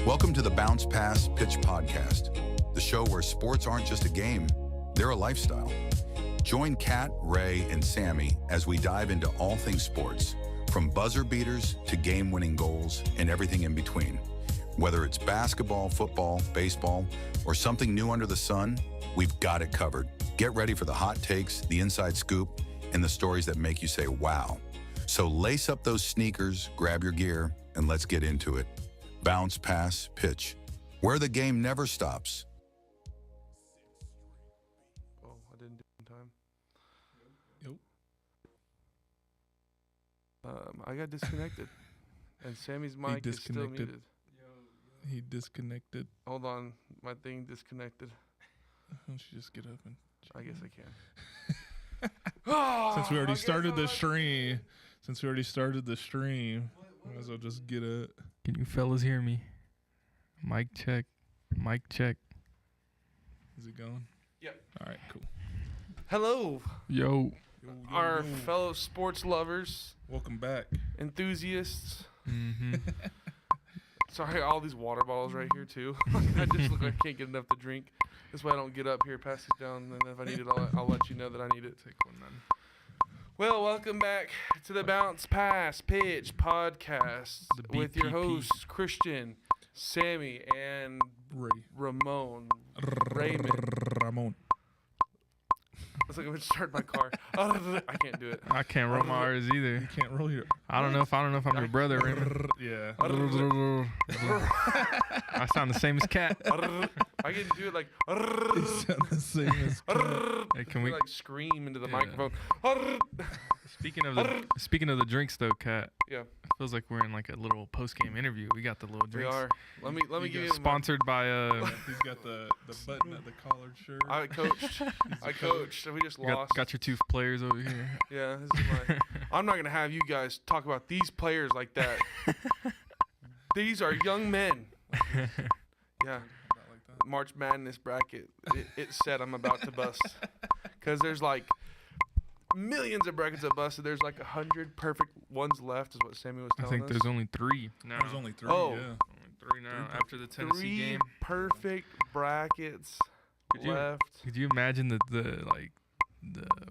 Welcome to the Bounce Pass Pitch Podcast, the show where sports aren't just a game, they're a lifestyle. Join Kat, Ray, and Sammy as we dive into all things sports, from buzzer beaters to game-winning goals and everything in between. Whether it's basketball, football, baseball, or something new under the sun, we've got it covered. Get ready for the hot takes, the inside scoop, and the stories that make you say, wow. So lace up those sneakers, grab your gear, and let's get into it. Bounce, pass, pitch, where the game never stops. Oh, I didn't do it in time. Nope. I got disconnected, and Sammy's mic is still muted. He disconnected. Hold on, my thing disconnected. Why don't you just get up and... I guess I can. Since we already started the stream, might as well just get up. Can you fellas hear me? Mic check. Mic check. Is it going? Yep. All right, cool. Hello, Yo. our fellow sports lovers, Welcome back. enthusiasts. Mm-hmm. Sorry, all these water bottles right here too. I just look like I can't get enough to drink. That's why I don't get up here, pass it down, and if I need it, I'll let you know that I need it. Take one then. Well, welcome back to the Bounce Pass Pitch Podcast The with your BPP. hosts, Christian, Sammy, and Raymond. Ramon. It's like I'm going to start my car. I can't do it. I can't roll my R's either. You can't roll your... I don't know if I'm your brother, Raymond. Yeah. I sound the same as Cat. I can do it like. You sound the same as... Hey, can we like scream into the Yeah. microphone? Speaking of the drinks though, Cat? Yeah, It feels like we're in like a little post-game interview. We got the little we drinks. are. Let me give you. Sponsored by He's got the button at the collared shirt. I coached. We just lost. got your two players over here. Yeah, this is my. I'm not gonna have you guys talk about these players like that. These are young men. Yeah. Not like that. March Madness bracket. It said I'm about to bust. Because there's like millions of brackets that busted. There's like 100 perfect ones left, is what Sammy was I telling us. think there's only 3 now. There's only 3, Oh. yeah. Only 3 now after the Tennessee 3 game. perfect brackets left. Could you imagine the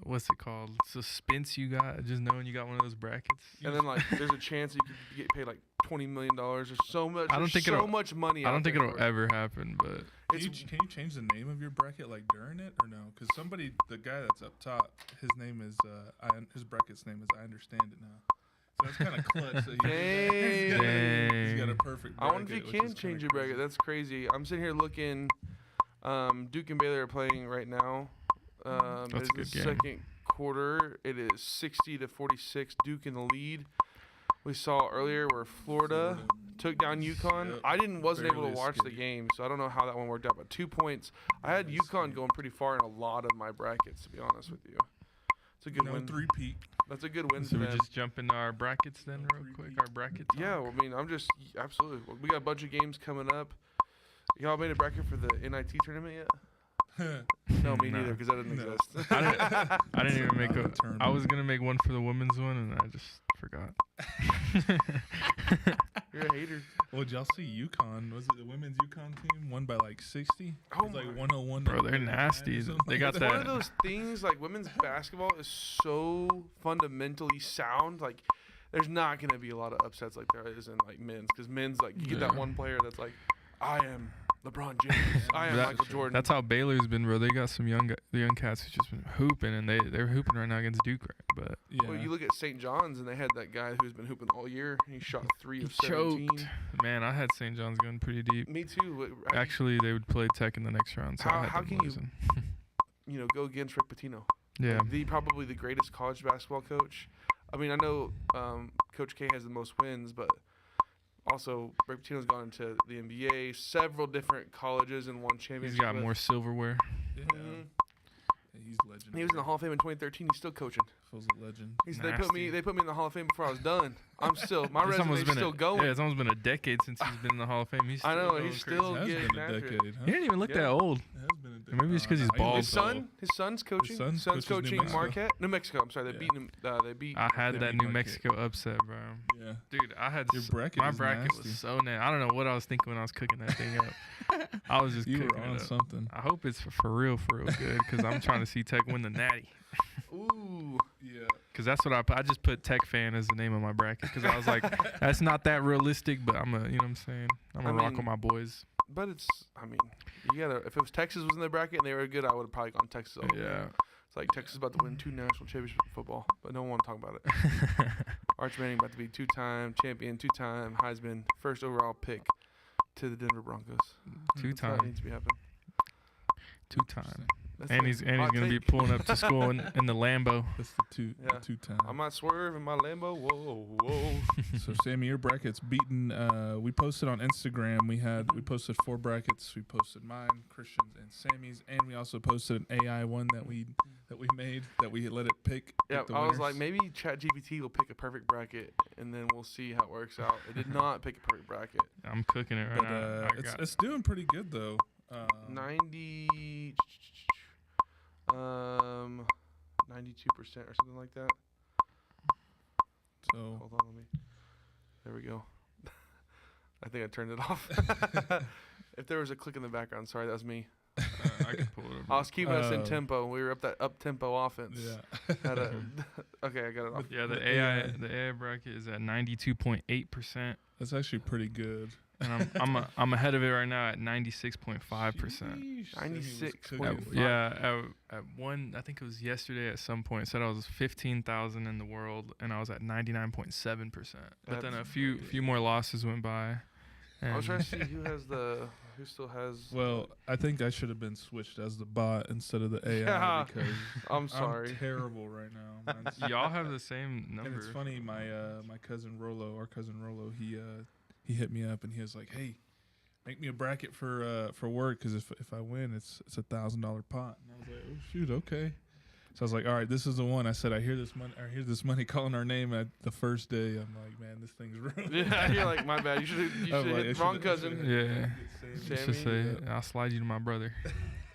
what's it called, suspense you got just knowing you got one of those brackets? And then like there's a chance that you could get paid like $20 million. There's so much. I don't think so it'll- much money. I don't out think there it'll for it. ever happen, but Can you change the name of your bracket like during it or no? Because the guy that's up top, his name is his bracket's name is I Understand It Now. So that's kind of clutch. That he's got a perfect bracket. I wonder if you can change your bracket. That's crazy. I'm sitting here looking. Duke and Baylor are playing right now. That's It's a good the game. second quarter. It is 60-46. Duke in the lead. We saw earlier where Florida took down UConn. Yep. I wasn't able to Barely watch the escaped. game, so I don't know how that one worked out. But 2 points. I had UConn going pretty far in a lot of my brackets, to be honest with you. It's a good win. 3-peat. That's a good win so for we them. just jump into our brackets then real quick. Our bracket talk. Yeah, well, I mean, I'm just absolutely. We got a bunch of games coming up. Y'all made a bracket for the NIT tournament yet? No, me No. neither, because that doesn't No. exist. I didn't even make Not a. a tournament. I was gonna make one for the women's one, and I just forgot. You're a hater. Well, did y'all see UConn? Was it the women's UConn team won by like 60? Oh It was like my- 101. Bro, they're nasty. They got It's that. one of those things, like, women's basketball is so fundamentally sound. Like, there's not going to be a lot of upsets like there is in, like, men's. Because men's, like, you get that Yeah. one player that's like, I am LeBron James. I am That- Michael Jordan. That's how Baylor's been, bro. They got some the young cats who's just been hooping, and they're hooping right now against Duke, right? But Yeah. Well, you look at St. John's, and they had that guy who's been hooping all year. He shot 3 he of 17. choked. Man, I had St. John's going pretty deep. Me too. but Actually, they would play Tech in the next round, so I had How them can you- losing. go against Rick Pitino. Yeah. Probably the greatest college basketball coach. I mean, I know Coach K has the most wins, but Also, Rick Pitino's gone into the NBA, several different colleges, and won championships. He's got more silverware. Yeah. Mhm. He's legendary. He was in the Hall of Fame in 2013. He's still coaching. Fool's a legend. They put me in the Hall of Fame before I was done. I'm still my resume's still going. Yeah, it's almost been a decade since he's been in the Hall of Fame. He's still I know going he's crazy. still It has getting been a after it. decade, huh? He didn't even look Yeah. that old. It has been a decade. Maybe it's 'cause he's bald. His son's coaching. His son coaches coaching New Mexico. Marquette, New Mexico. I'm sorry, they Yeah. beat him. They beat. I had They that beat New Marquette. Mexico upset, bro. Yeah. Dude, I had Your bracket my is bracket nasty. was so nasty. I don't know what I was thinking when I was cooking that thing up. I was just You cooking were on it up. something. I hope it's for real good, because I'm trying to see Tech win the Natty. Ooh. Yeah. Because that's what I just put Tech fan as the name of my bracket, because I was like, that's not that realistic, but you know what I'm saying? I'm going to rock mean, with my boys. But it's. I mean, you gotta. If it was Texas was in the bracket and they were good, I would have probably gone Texas. All the way. Yeah. It's like Texas is about to win 2 national championships in football, but no one want to talk about it. Arch Manning about to be 2-time champion, 2-time Heisman, first overall pick to the Denver Broncos. That's what 2-time. needs to be happening. 2-time. That's And a he's hot going to be take. pulling up to school in the Lambo. That's the Yeah. two time. I might swerve in my Lambo. Whoa. So Sammy, your bracket's beaten. We posted on Instagram. We posted 4 brackets. We posted mine, Christian's, and Sammy's, and we also posted an AI one that we made that we let it pick. Yeah, the I was winners. like, maybe ChatGPT will pick a perfect bracket, and then we'll see how it works out. It did not pick a perfect bracket. I'm cooking it right But now. it's doing pretty good though. 92% or something like that. So Hold on, let me. There we go. I think I turned it off. If there was a click in the background, sorry, that was me. I can pull it up. I was keeping us in tempo. We were up that up tempo offense. yeah. Okay, I got it off. Yeah, the AI bracket is at 92.8%, That's actually pretty good. and I'm ahead of it right now at 96.5%. Sheesh, Sammy was 96. cooking. Yeah, at one, I think it was yesterday at some point, said I was 15,000 in the world, and I was at 99.7%. But then a That's few more losses went by. I was trying And to see who still has. Well, I think I should have been switched as the bot instead of the AI Yeah. because I'm sorry. I'm terrible right now. Mine's- y'all have the same number. And it's funny, my cousin Rolo, he hit me up and he was like, "Hey, make me a bracket for work because if I win, it's $1,000 pot." And I was like, "Oh shoot, okay." So I was like, "All right, this is the one." I said, "I hear this money calling our name at the first day." I'm like, "Man, this thing's ruined." Yeah, you're like, my bad. You should I'm like, hit I wrong should've- cousin. Yeah. Sammy, Just say, yeah. I'll slide you to my brother.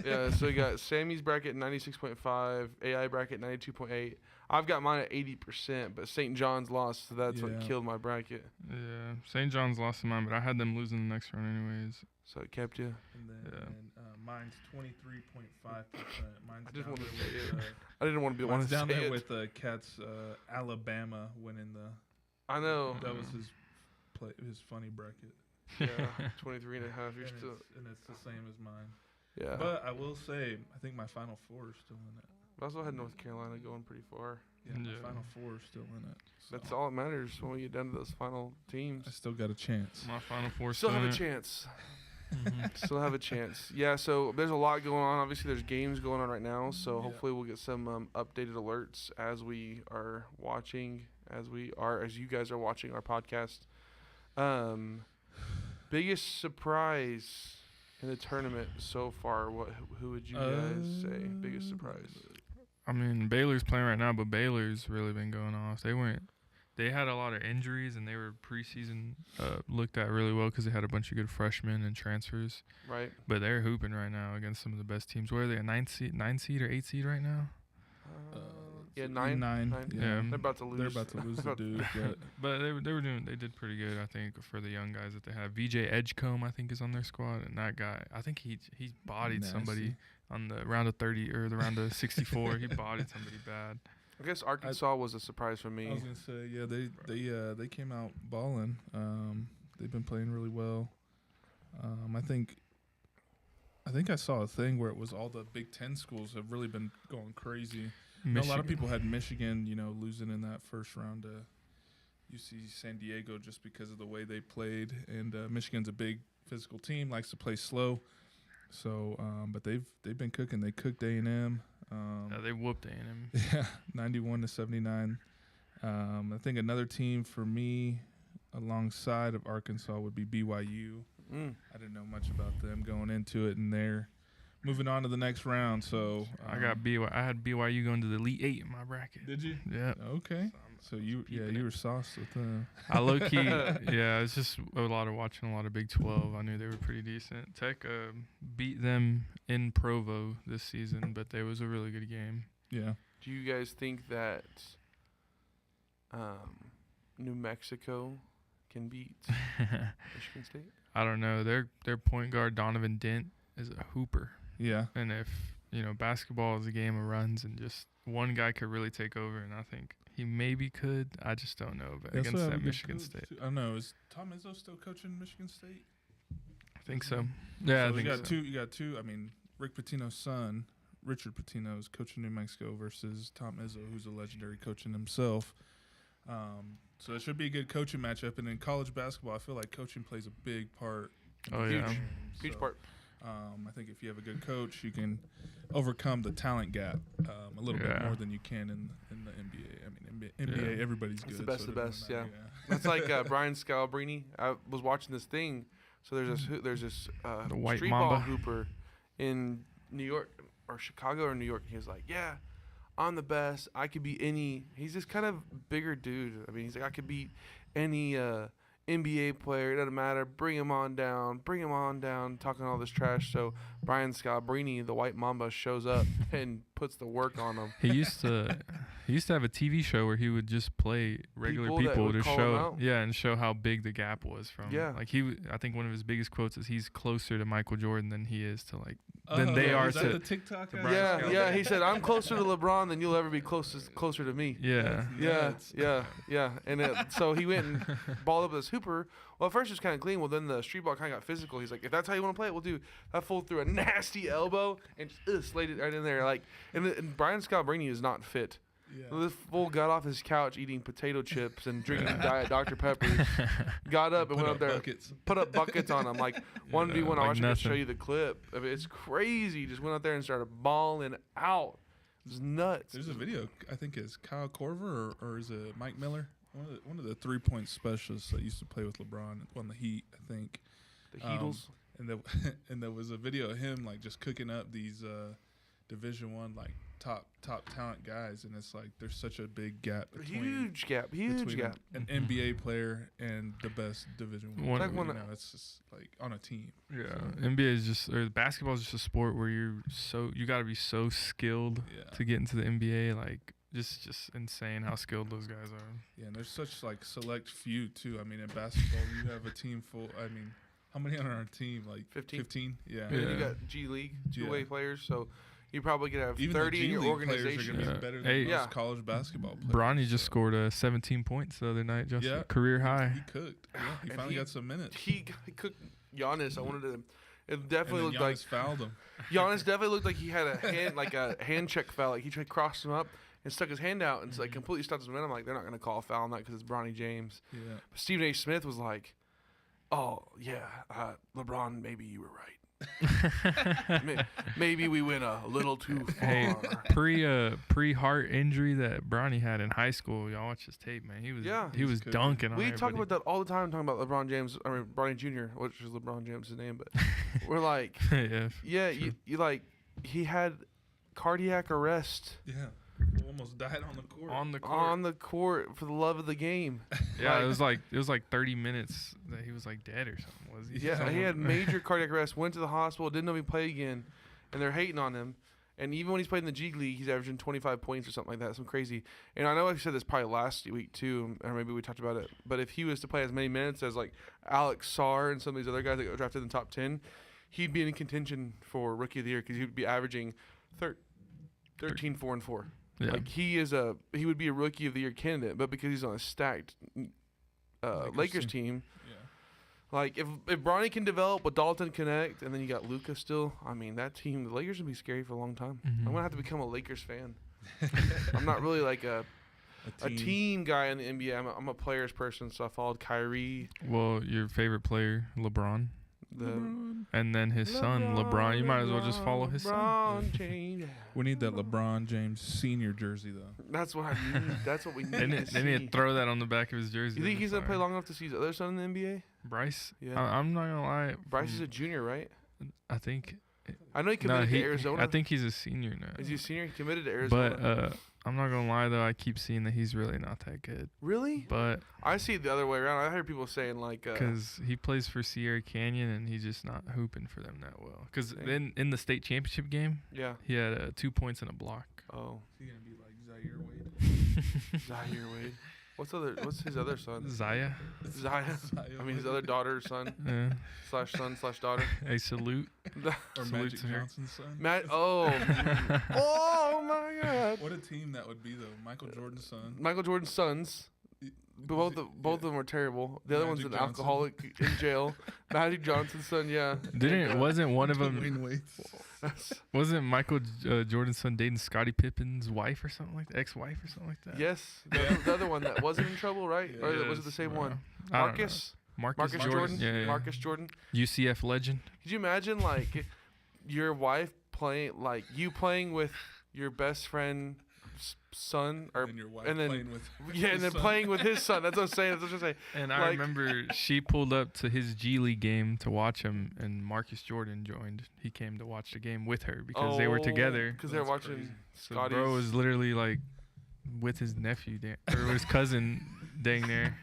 Yeah, so you got Sammy's bracket 96.5, AI bracket 92.8. I've got mine at 80%, but St. John's lost, so that's what Yeah. killed my bracket. Yeah, St. John's lost to mine, but I had them losing the next round anyways. So it kept you. And then Yeah. mine's 23.5%. Mine's I just down wanted there to say with, it. I didn't want to be the one mine's to down say there it. with Cat's Alabama winning the. I know. That was his funny bracket. Yeah, 23 and a half. You're And still. it's the same as mine. Yeah. But I will say, I think my Final Four is still in it. I also had North Carolina going pretty far. Yeah, my Yeah. Final Four is still in it. So That's all that matters when we get down to those final teams. I still got a chance. My Final Four Still have in a it. chance. Mhm. Still have a chance. Yeah, so there's a lot going on. Obviously, there's games going on right now. So Yeah. hopefully we'll get some updated alerts as we are watching, as you guys are watching our podcast. Biggest surprise in the tournament so far? Who would you guys say? Biggest surprise. I mean, Baylor's playing right now, but Baylor's really been going off. They had a lot of injuries, and they were preseason looked at really well because they had a bunch of good freshmen and transfers. Right. But they're hooping right now against some of the best teams. Where are they? A 9 seed or 8 seed right now? Yeah, nine. Yeah. They're about to lose. They're about to lose the dude. But But they did pretty good, I think, for the young guys that they have. VJ Edgecombe, I think, is on their squad, and that guy, I think he's bodied Nasty. somebody on the round of 30 or the round of 64. He bodied somebody bad. I guess Arkansas was a surprise for me. I was gonna say, yeah, they came out balling. They've been playing really well. I think I saw a thing where it was all the Big Ten schools have really been going crazy. I know a lot of people had Michigan, losing in that first round to UC San Diego just because of the way they played. And Michigan's a big physical team, likes to play slow. So, but they've been cooking. They cooked A&M. Yeah, they whooped A&M. Yeah, 91-79. I think another team for me alongside of Arkansas would be BYU. I didn't know much about them going into it, and they're moving on to the next round. So I had BYU going to the Elite Eight in my bracket. Did you? Yeah. Okay. So you were sauced with the. I low key, it's just watching a lot of Big 12. I knew they were pretty decent. Tech beat them in Provo this season, but it was a really good game. Yeah. Do you guys think that New Mexico can beat Michigan State? I don't know. Their point guard Donovan Dent is a hooper. Yeah. And if basketball is a game of runs, and just one guy could really take over, and I think he maybe could. I just don't know. But against that Michigan State, I don't know. Is Tom Izzo still coaching Michigan State? I think so. Yeah, so I think so. You got two. I mean, Rick Pitino's son, Richard Pitino, is coaching New Mexico versus Tom Izzo, who's a legendary coach in himself. So it should be a good coaching matchup. And in college basketball, I feel like coaching plays a big part. Huge part. I think if you have a good coach, you can overcome the talent gap a little bit more than you can in the NBA. I mean, NBA, everybody's good. It's the best, yeah. That's like Brian Scalabrine. I was watching this thing. So there's this the white street Mamba ball hooper in New York or Chicago or New York. He was like, yeah, I'm the best. I could beat any. He's this kind of bigger dude. I mean, he's like, I could beat any NBA player. It doesn't matter. Bring him on down. Talking all this trash. So Brian Scalabrine, the white Mamba, shows up and puts the work on him. He used to have a TV show where he would just play regular people to show and show how big the gap was from. Yeah. Like I think one of his biggest quotes is he's closer to Michael Jordan than he is to than they are is to that the TikTok guy? Yeah. He said, I'm closer to LeBron than you'll ever be closer to me. Yeah. Yeah. And so he went and balled up this hooper. Well, at first it was kind of clean. Well, then the street ball kind of got physical. He's like, if that's how you want to play it, we'll do. That fool threw a nasty elbow and just slayed it right in there. Like, and Brian Scalabrine is not fit. Yeah. This fool got off his couch eating potato chips and drinking Diet Dr. Peppers. Got up and went up there, put up buckets on him. Like 1v1. I wish I could show you the clip. I mean, it's crazy. Just went out there and started balling out. It was nuts. There's a video. I think it's Kyle Korver or is it Mike Miller? One of the 3-point specialists that used to play with LeBron on the Heat, I think. The Heatles. And there was a video of him like just cooking up these Division I like top talent guys, and it's like there's such a big gap between Huge gap. an NBA player and the best Division I. It's just like on a team. Yeah, so. NBA is basketball is just a sport where you got to be so skilled to get into the NBA. Like just insane how skilled those guys are. Yeah, and there's such like select few too. I mean, in basketball you have a team full. I mean, how many on our team? Like 15. Yeah. And then you got G League two-way players, so you probably could have even 30 in your organization. Players are gonna be better than most college basketball players. Bronny just scored 17 points the other night, just a career high. He cooked. Yeah, he finally got some minutes. He cooked Giannis. I wanted to. It definitely looked like fouled him. Giannis definitely looked like he had a hand check foul. Like he tried to cross him up and stuck his hand out and like completely stopped his momentum. Like they're not going to call a foul on that because it's Bronny James. Yeah. But Stephen A. Smith was like, "Oh yeah, LeBron, maybe you were right. Maybe we went a little too far." Hey, pre-heart injury that Bronny had in high school, y'all watch his tape, man. He was dunking on We everybody. talk about that all the time, talking about LeBron James. I mean, Bronny Jr., which is LeBron James' name, but we're like, you like he had cardiac arrest. Yeah. Almost died on the court. On the court for the love of the game. Yeah, it was like 30 minutes that he was like dead or something. Was he? Yeah, he had major cardiac arrest. Went to the hospital. Didn't know he'd play again, and they're hating on him. And even when he's played in the G League, he's averaging 25 points or something like that. Some crazy. And I know I said this probably last week too, or maybe we talked about it. But if he was to play as many minutes as like Alex Sarr and some of these other guys that got drafted in the top 10, he'd be in contention for Rookie of the Year because he'd be averaging 13, 4, and 4. Yeah. Like he would be a Rookie of the Year candidate, but because he's on a stacked Lakers team, like if Bronny can develop with Dalton connect, and then you got Luka still, I mean that team, the Lakers would be scary for a long time. Mm-hmm. I'm gonna have to become a Lakers fan. I'm not really like a team guy in the NBA. I'm a players person, so I followed Kyrie. Well, your favorite player, LeBron. And then his son, LeBron. You might as well just follow his son. LeBron James. We need that LeBron James senior jersey though. That's what I need. That's what we need. They need to throw that on the back of his jersey. You think he's gonna play long enough to see his other son in the NBA? Bryce? Yeah. I'm not gonna lie. Bryce is a junior, right? I think. I know he committed to Arizona. I think he's a senior now. Is he a senior? He committed to Arizona. But I'm not gonna lie though. I keep seeing that he's really not that good. Really? But I see it the other way around. I heard people saying like, because he plays for Sierra Canyon and he's just not hooping for them that well. Because in the state championship game, yeah, he had 2 points and a block. Oh. Is he gonna be like Zaire Wade? Zaire Wade. What's his other son? Zaya. I mean his other daughter, son. Yeah. /son/daughter. Hey, salute. Or Salute Magic to her. Johnson's son? Oh my God. What a team that would be though. Michael Jordan's son. Michael Jordan's sons. Both of them were terrible. The other one's Magic an Johnson. alcoholic in jail. Magic Johnson's son, yeah. Wasn't one of them? Dwayne Wade. Wasn't Michael Jordan's son dating Scottie Pippen's wife or something like that? Ex-wife or something like that? Yes, the other one that wasn't in trouble, right? Yeah, Or was it the same one? I don't Marcus Marcus Jordan. Yeah. Marcus Jordan. UCF legend. Could you imagine like your wife playing with your best friend's son, or And your wife and then playing with and then playing with his son? That's what I'm saying. That's what I'm saying. And I remember she pulled up to his G League game to watch him, and Marcus Jordan joined. He came to watch the game with her because they were together. Because they were watching crazy. So Scotty's. bro was literally like with his nephew or his cousin dang near.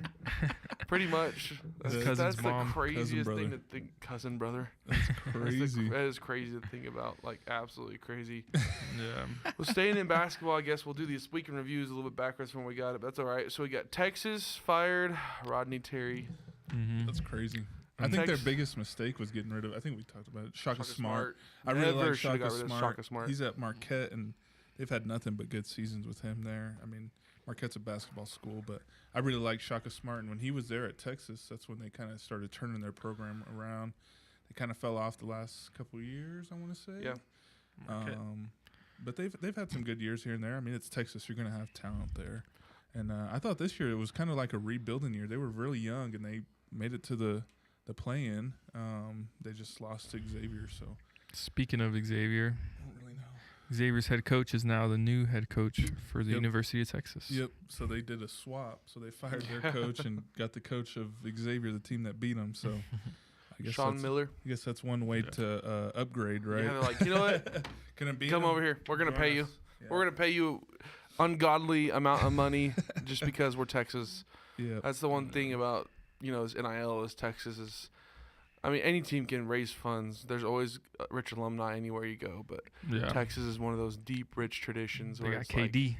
Pretty much. His That's cousin's the mom. craziest Cousin thing brother. to think. Cousin brother. That's crazy. That is crazy to think about. Like, absolutely crazy. Yeah. Well, staying in basketball, I guess we'll do these week in reviews a little bit backwards from when we got it, but that's all right. So we got Texas fired Rodney Terry. Mm-hmm. That's crazy. I And think their Tex- biggest mistake was getting rid of. I think we talked about it. Shaka Smart. I Never really like shoulda got Shaka rid of Smart. Shaka Smart. He's at Marquette, and they've had nothing but good seasons with him there. I mean, Marquette's a basketball school, but I really like Shaka Smart. And when he was there at Texas, that's when they kind of started turning their program around. They kind of fell off the last couple of years, I want to say. Yeah. Marquette. But they've had some good years here and there. I mean, it's Texas. You're going to have talent there. And I thought this year it was kind of like a rebuilding year. They were really young, and they made it to the play-in. They just lost to Xavier, so Speaking of Xavier, I don't really know. Xavier's head coach is now the new head coach for the Yep. University of Texas. Yep. So they did a swap. So they fired their coach and got the coach of Xavier, the team that beat them. So I guess Sean Miller. I guess that's one way to upgrade, right? Yeah, they're like, you know what? Can it be? Come over here. We're going to pay you. Yeah. We're going to pay you ungodly amount of money just because we're Texas. Yeah. That's the one thing about, this NIL is Texas is, I mean, any team can raise funds. There's always rich alumni anywhere you go, but Yeah. Texas is one of those deep, rich traditions They where got it's like KD.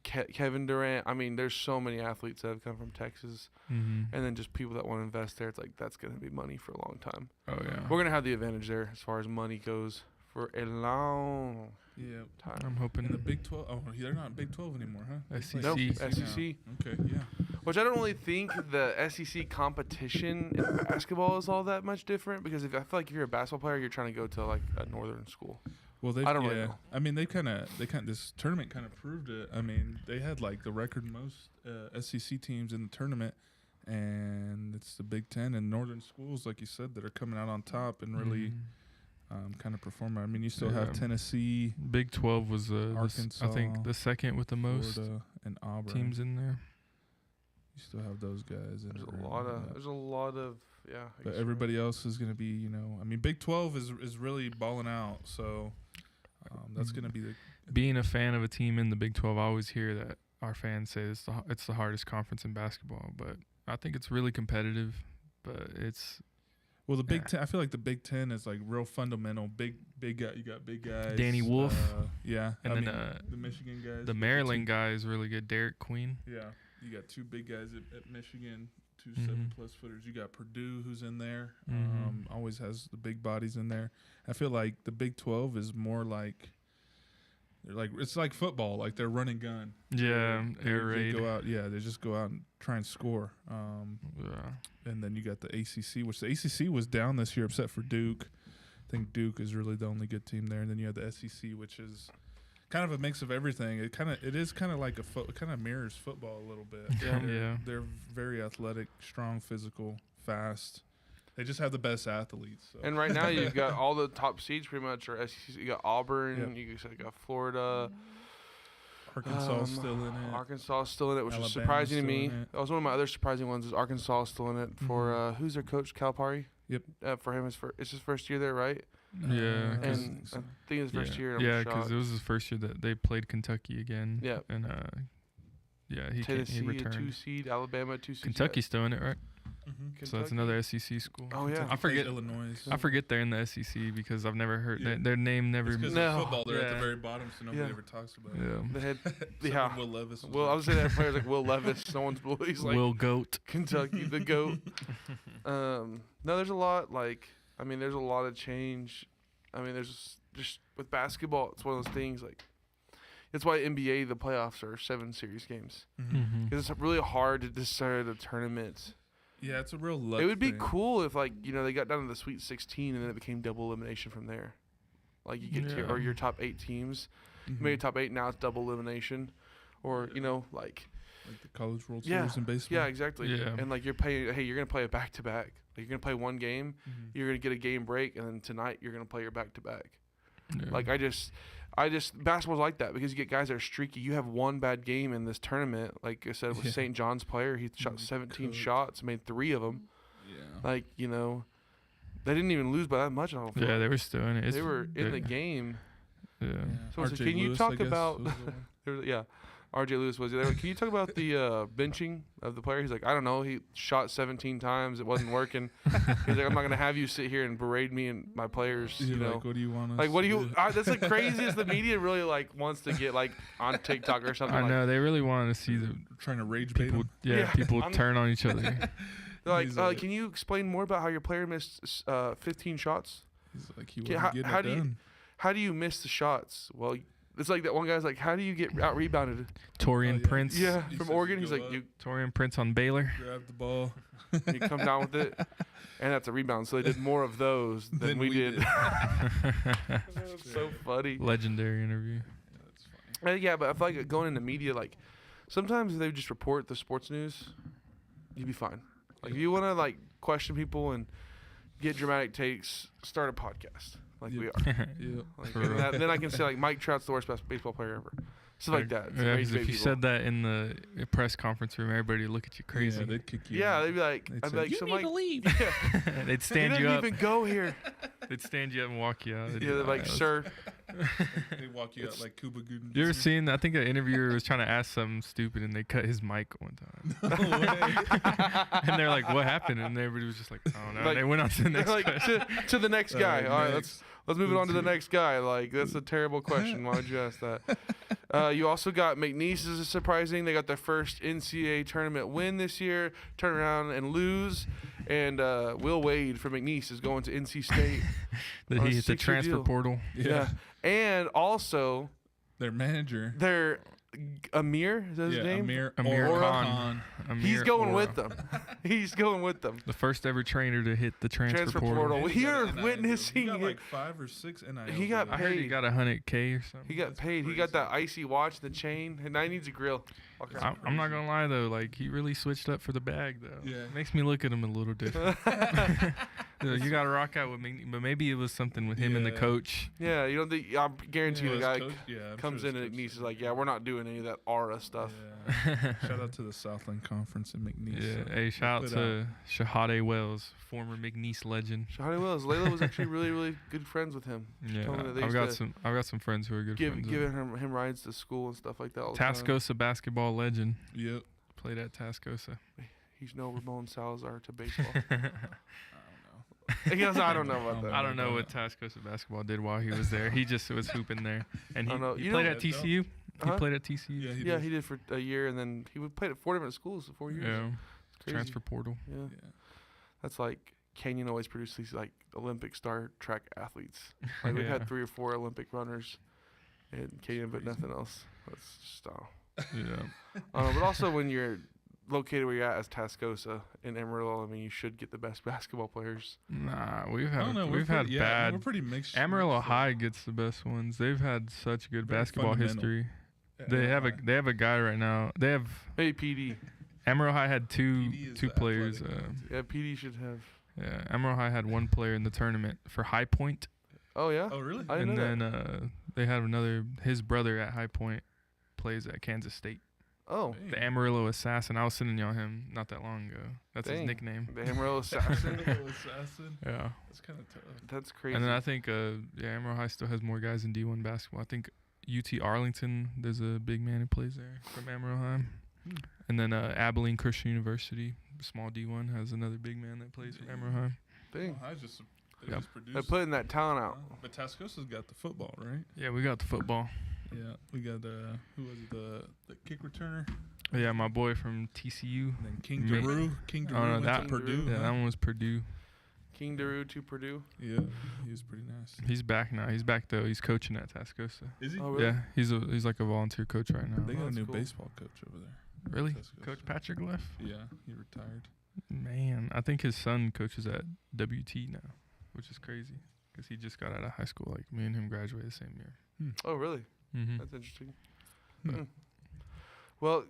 Kevin Durant. I mean, there's so many athletes that have come from Texas, Mm-hmm. and then just people that want to invest there. It's like that's going to be money for a long time. Oh, yeah. We're going to have the advantage there as far as money goes for a long Yeah. time. I'm hoping In the Big 12. Oh, they're not Big 12 anymore, huh? They play Nope, SEC. SEC. now. Okay. Yeah. Which I don't really think the SEC competition in basketball is all that much different because I feel like if you're a basketball player, you're trying to go to like a northern school. Well, I don't really know. I mean, this tournament kind of proved it. I mean, they had like the record most SEC teams in the tournament, and it's the Big Ten and northern schools, like you said, that are coming out on top and really kind of performing. I mean, you still have Yeah. Tennessee, Big 12 was I Arkansas, think the second with the most Florida, and Auburn. teams in there. You still have those guys. There's a lot of But everybody else is going to be, I mean, Big 12 is really balling out. So that's going to be the. Being a fan of a team in the Big 12, I always hear that our fans say it's the hardest conference in basketball, but I think it's really competitive. But it's Well, the Big Ten, I feel like the Big Ten is like real fundamental. Big guy, you got big guys. Danny Wolf. Yeah. And I then, mean, the Michigan guys. the Maryland guy is really good. Derek Queen. Yeah. You got two big guys at Michigan, 2 Mhm. 7+ footers. You got Purdue, who's in there. Mhm. Always has the big bodies in there. I feel like the Big 12 is more like it's like football. Like they're run and gun. Yeah, air They raid. go out. Yeah, they just go out and try and score. Yeah. And then you got the ACC, which the ACC was down this year, except for Duke. I think Duke is really the only good team there. And then you have the SEC, which is kind of a mix of everything. It is kind of like it kind of mirrors football a little bit. Yeah. They're very athletic, strong, physical, fast. They just have the best athletes. So. And right now you've got all the top seeds pretty much are SEC. You got Auburn. You got Florida. Arkansas still in it. Arkansas still in it, which is Alabama's surprising to me. still in it. That was one of my other surprising ones. Is Arkansas still in it for who's their coach? Calipari. Yep. For him, it's his first year there, right? Yeah. And I think it's his first year. Yeah, because it was his first year that they played Kentucky again. Yeah. And he Tennessee, returned. a 2 seed. Alabama, 2 seed. Kentucky's still in it, right? Mm-hmm. So that's another SEC school. Oh yeah. I forget Illinois. I forget they're in the SEC because I've never heard their name never. Because No. football, they're at the Yeah. very bottom, so nobody ever talks about it. Yeah. They had Except for Will Levis. Well, I was saying that player's like Will Levis. No one's he's like Will Goat. Kentucky, the GOAT. No, there's a lot. There's a lot of change. There's just with basketball, it's one of those things. Like, it's why NBA the playoffs are 7 series games Mm-hmm. because it's really hard to decide a tournament. Yeah, it's a real luck It would be thing. cool if they got down to the Sweet 16 and then it became double elimination from there. Like you get to your top 8 teams, maybe top 8 now it's double elimination, or like the College World Series in baseball. Yeah, exactly. Yeah. And you're paying. Hey, you're gonna play a back to back. You're gonna play one game. You're gonna get a game break, and then tonight you're gonna play your back to back. I just basketball's like that because you get guys that are streaky. You have one bad game in this tournament. Like I said, with St. John's player, he shot 17 shots, made 3 of them. Yeah. They didn't even lose by that much. I don't feel Yeah, like. they were still in it. They were in the game. Yeah. So RJ can you Lewis, talk I guess, about? was RJ Lewis was there. Can you talk about the benching of the player? He's like, I don't know. He shot 17 times. It wasn't working. He's like, I'm not gonna have you sit here and berate me and my players. You're like, what do you want us Like, what do to you? That's the craziest. The media really wants to get on TikTok or something. I know they really wanted to see the trying to rage bait people. him. Yeah, people turn on each other. They're He's like, can you explain more about how your player missed 15 shots? He's like, he wasn't getting it done. How do you miss the shots? Well, it's like that one guy's like, how do you get out rebounded? Torian Prince. Yeah, He from said Oregon. you He's go like, up. you Torian Prince on Baylor. Grab the ball. you come down with it, and that's a rebound. So they did more of those than we did. That's so funny. Legendary interview. Yeah, that's funny. Yeah, but I feel like going into media, sometimes if they just report the sports news, you'd be fine. Like if you want to question people and get dramatic takes, start a podcast like we are. Yeah. And then I can say Mike Trout's the worst baseball player ever. Stuff like that. It's Yeah, crazy 'cause if you people. said that in the press conference room, everybody would look at you crazy. Yeah, they'd kick you. Yeah, out. they'd be like, They'd I'd say, be like, you so need Mike, to leave. They'd you stand you didn't up. even go here. They'd stand you up and walk you out. They'd Yeah, be they're like, "Alright, sir. They walk you out like Cuba Gooding. You ever seen? I think an interviewer was trying to ask something stupid, and they cut his mic one time. And they're like, "What happened?" And everybody was just like, "I don't know." Like- And they went on to the next. question. to the next guy. All right, next. let's move it on to the next guy. That's a terrible question. Why would you ask that? You also got McNeese is surprising. They got their first NCAA tournament win this year. Turn around and lose. And Will Wade from McNeese is going to NC State. That on a he hit the 6-year transfer deal. portal. Yeah. And also Their manager. their Amir, is that his name? Amir Amir Khan. Khan. He's Amir going Ora. with them. He's going with them. The first ever trainer to hit the transfer, Portal. And We he got are an NIL. witnessing He got it. like 5 or 6 NIL. He got I heard he paid. got 100K or something. He got paid. He got that icy watch, the chain, and now he needs a grill. I'm not gonna lie though, he really switched up for the bag though. Yeah. Makes me look at him a little different. You gotta rock out with me, but maybe it was something with him and the Yeah. coach. Yeah, you don't think? I guarantee you the guy I'm comes sure in his and coach McNeese is like, yeah, we're not doing any of that aura stuff. Yeah. Shout out to the Southland Conference in McNeese. Yeah. Hey, shout out to Shahade Wells, former McNeese legend. Shahadi Wells, Layla was actually really, really good friends with him. Yeah, told me that they I've used got to some friends who are good friends. Giving him rides to school and stuff like that. All the time. Tascosa basketball legend. Yep. Played at Tascosa. He's no Ramon Salazar to baseball. I don't know. He goes, I don't know about that. I don't know what Tascosa basketball did while he was there. He just was hooping there, and I don't know. he You played know- at TCU. Huh? He played at TCU. Yeah, Yeah, he did for a year, and then he played at 4 different schools for 4 years. Yeah. It's crazy. Transfer portal. Yeah. Yeah. That's like Canyon always produces these Olympic star track athletes. We've Yeah. had 3 or 4 Olympic runners in Canyon, but nothing else. That's just Yeah. but also when you're located where you're at as Tascosa in Amarillo, you should get the best basketball players. Nah, I don't know. we've had We're bad. pretty mixed. Amarillo mixed, High gets the best ones. They've had such good Very basketball fundamental. history. Yeah, They have Amarillo a guy right now. They have Maybe PD. Amarillo High had PD is two the players. athletic one. Yeah, PD should have. Yeah, Emerald High had one player in the tournament for High Point, Oh yeah. Oh, really? I didn't and know then they have another. His brother at High Point plays at Kansas State. Oh, Dang. The Amarillo Assassin. I was sending y'all him not that long ago. That's his Dang. nickname. the Amarillo Assassin. Little assassin. Yeah. That's kind of tough. That's crazy. And then I think Amarillo High still has more guys in D1 basketball. I think UT Arlington, there's a big man who plays there from Amarillo High. And then Abilene Christian University, small D1, has another big man that plays for Amarillo High. Dang. I just Yep. just produced. They're putting that talent out. But Tascosa's got the football, right? Yeah, we got the football. Yeah, we got who was it, the kick returner? Yeah, my boy from TCU. And then King Ma- Daru. King Daru Oh, no, went that- to Purdue. Yeah, huh? that one was Purdue. King Daru to Purdue. Yeah, he was pretty nice. He's back now. He's back though. He's coaching at Tascosa. Is he? Oh, really? Yeah, he's like a volunteer coach right now. They got a that's new cool. baseball coach over there. Really? Tascosa. Coach Patrick left? Yeah, he retired. Man, I think his son coaches at WT now, which is crazy because he just got out of high school. Like me and him graduated the same year. Oh, really? Mm-hmm. That's interesting. Hmm. Well,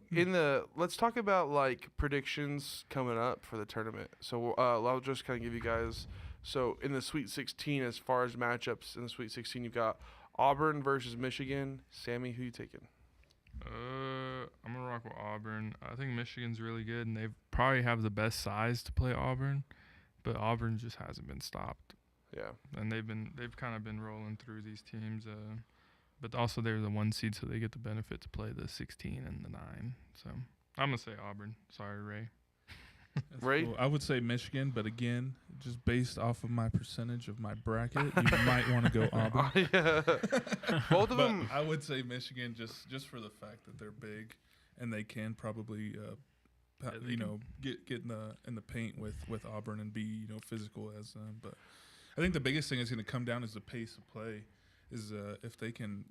let's talk about like predictions coming up for the tournament. So I'll just kind of give you guys. So in the Sweet 16, as far as matchups in the Sweet 16, you've got Auburn versus Michigan. Sammy, who you taking? I'm gonna rock with Auburn. I think Michigan's really good, and they probably have the best size to play Auburn, but Auburn just hasn't been stopped, Yeah. and they've kind of been rolling through these teams. But also they're the 1 seed, so they get the benefit to play the 16 and the 9. So I'm gonna say Auburn. Sorry, Ray. That's Right? cool. I would say Michigan, but again, just based off of my percentage of my bracket, you might want to go Auburn. Yeah. Both of But them. I would say Michigan just for the fact that they're big and they can probably they get in the paint with Auburn and be physical as them. But I think the biggest thing is going to come down is the pace of play. Is if they can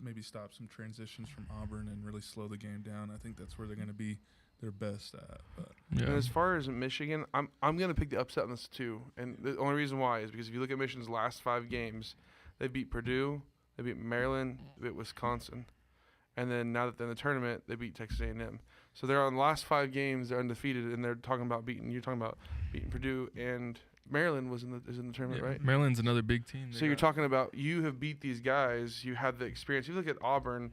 maybe stop some transitions from Auburn and really slow the game down. I think that's where they're going to be their best at. But And Yeah. as far as Michigan, I'm gonna pick the upset on this too. And the only reason why is because if you look at Michigan's last 5 games, they beat Purdue, they beat Maryland, they beat Wisconsin, and then now that they're in the tournament, they beat Texas A&M. So they're on the last 5 games, they're undefeated, and they're talking about beating Purdue, and Maryland is in the tournament, Yeah, right? Maryland's another big team. So you're talking about you have beat these guys, you have the experience. You look at Auburn,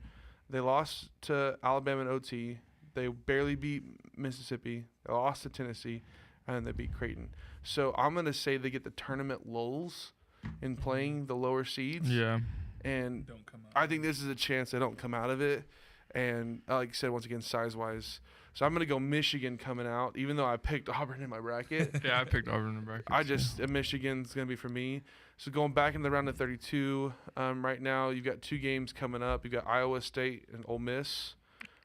they lost to Alabama in OT. They barely beat Mississippi. They lost to Tennessee, and they beat Creighton. So I'm going to say they get the tournament lulls in playing the lower seeds. Yeah. And don't come out. I think this is a chance they don't come out of it. And like I said, once again, size-wise. So I'm going to go Michigan coming out, even though I picked Auburn in my bracket. Yeah, I picked Auburn in the bracket. Michigan's going to be for me. So going back in the round of 32, right now you've got 2 games coming up. You've got Iowa State and Ole Miss.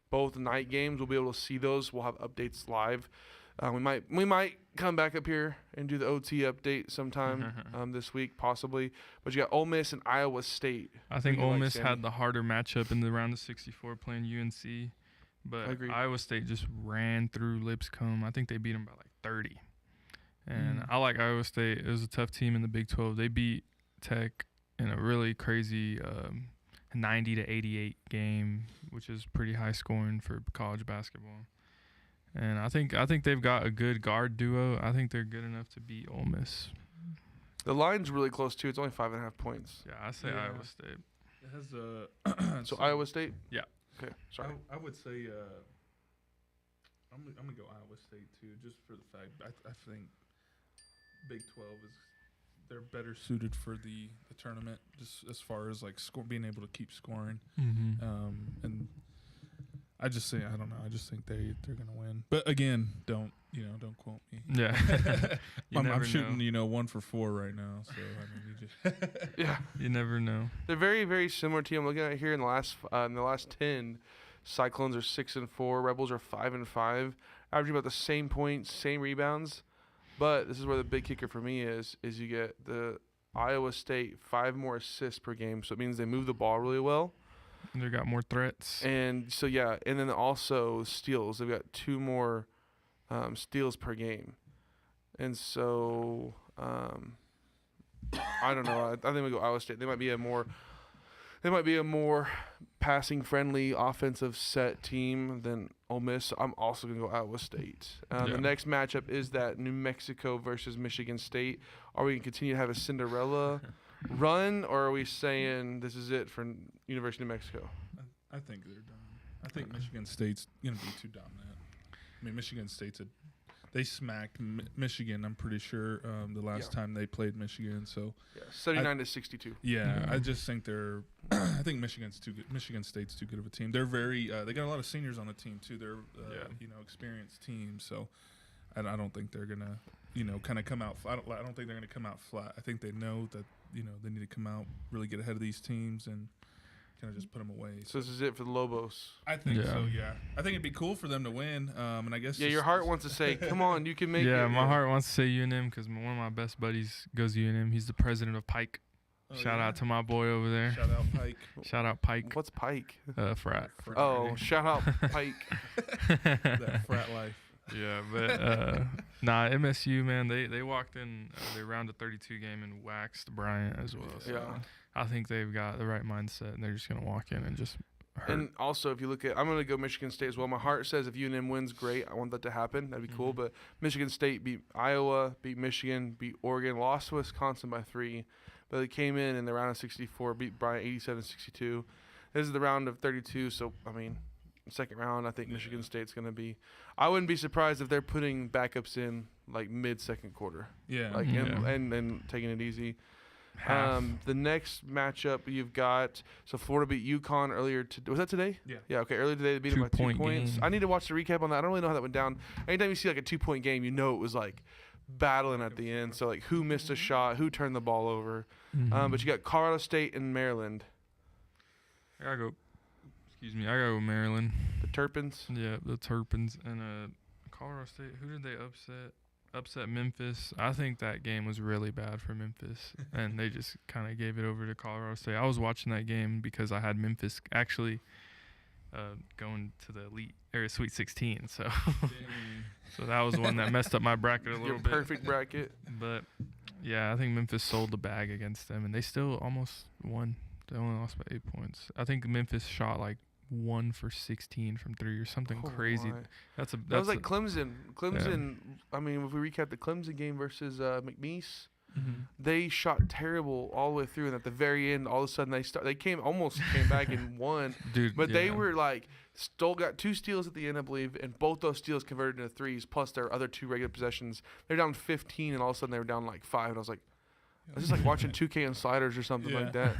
Both night games. We'll be able to see those. We'll have updates live. We might come back up here and do the OT update sometime this week, possibly. But you got Ole Miss and Iowa State. I think Who do you Ole like, Miss Sammy? had the harder matchup in the round of 64 playing UNC, but I agree. Iowa State just ran through Lipscomb. I think they beat them by like 30. And I like Iowa State. It was a tough team in the Big 12. They beat Tech in a really crazy 90 to 88 game, which is pretty high scoring for college basketball. And I think they've got a good guard duo. I think they're good enough to beat Ole Miss. The line's really close too. It's only 5.5 points. Yeah, I say Yeah. Iowa State. It has So Iowa State. Yeah. Okay. Sorry. I would say I'm gonna go Iowa State too, just for the fact I think Big 12 they're better suited for the tournament, just as far as like being able to keep scoring. Mm-hmm. And I just say I don't know. I just think they're gonna win. But again, don't quote me. Yeah. You I'm never shooting know. 1 for 4 right now. So I mean, you just Yeah. You never know. They're very, very similar team. I'm looking at here in the last 10, Cyclones are 6-4, Rebels are 5-5, averaging about the same points, same rebounds. But this is where the big kicker for me is you get the Iowa State 5 more assists per game, so it means they move the ball really well. They got more threats. And so and then also steals. They've got 2 more steals per game, and so I don't know. I think we go Iowa State. They might be a more they might be a more passing-friendly, offensive set team than Ole Miss. I'm also going to go Iowa State. The next matchup is that New Mexico versus Michigan State. Are we going to continue to have a Cinderella run, or are we saying this is it for University of New Mexico? I think they're done. I think Michigan State's going to be too dominant. I mean, Michigan State's they smacked Michigan, I'm pretty sure, the last time they played Michigan. So 79-62. Yeah, I just think I think Michigan's too good. Michigan State's too good of a team. They're very. They got a lot of seniors on the team too. They're experienced team. So I don't think they're gonna kind of come out. I don't think they're gonna come out flat. I think they know that they need to come out, really get ahead of these teams and kind of just put them away. So this is it for the Lobos. I think so. Yeah, I think it'd be cool for them to win. And I guess your heart wants to say, "Come on, you can make it." Yeah, my heart wants to say UNM because one of my best buddies goes to UNM. He's the president of Pike. Shout out to my boy over there. Shout out Pike. Shout out Pike. What's Pike? Frat. Oh, shout out Pike. That frat life. Yeah, but MSU, man, they walked in, they rounded 32 game and waxed Bryant as well. So I think they've got the right mindset, and they're just gonna walk in and just hurt. And also, if you look at, I'm gonna go Michigan State as well. My heart says if UNM wins, great. I want that to happen. That'd be cool. But Michigan State beat Iowa, beat Michigan, beat Oregon, lost to Wisconsin by 3. But they came in the round of 64, beat Bryant 87-62. This is the round of 32. So I mean, second round, I think Michigan State's gonna be. I wouldn't be surprised if they're putting backups in like mid-second quarter. Yeah. Like and taking it easy. The next matchup you've got, so Florida beat UConn earlier. Was that today? Yeah. Yeah, okay. Earlier today they beat them by 2 points. Game. I need to watch the recap on that. I don't really know how that went down. Anytime you see like a 2-point game, it was like battling at the end. So like who missed a shot, who turned the ball over. But you got Colorado State and Maryland. I gotta go Maryland. The Terrapins. Yeah, the Terrapins. And Colorado State, who did they upset Memphis. I think that game was really bad for Memphis, and they just kind of gave it over to Colorado State. I was watching that game because I had Memphis actually going to the Sweet 16, so so that was one that messed up my bracket a little Your bit. perfect bracket. But yeah, I think Memphis sold the bag against them, and they still almost won. They only lost by 8 points. I think Memphis shot like 1 for 16 from 3 or something crazy. My. That was like Clemson. Clemson. Yeah. I mean, if we recap the Clemson game versus McNeese, they shot terrible all the way through, and at the very end, all of a sudden they almost came back and won. Dude, but they were like got 2 steals at the end, I believe, and both those steals converted into threes plus their other 2 regular possessions. They're down 15, and all of a sudden they were down like 5, and I was like. It's just like watching 2K and sliders or something like that.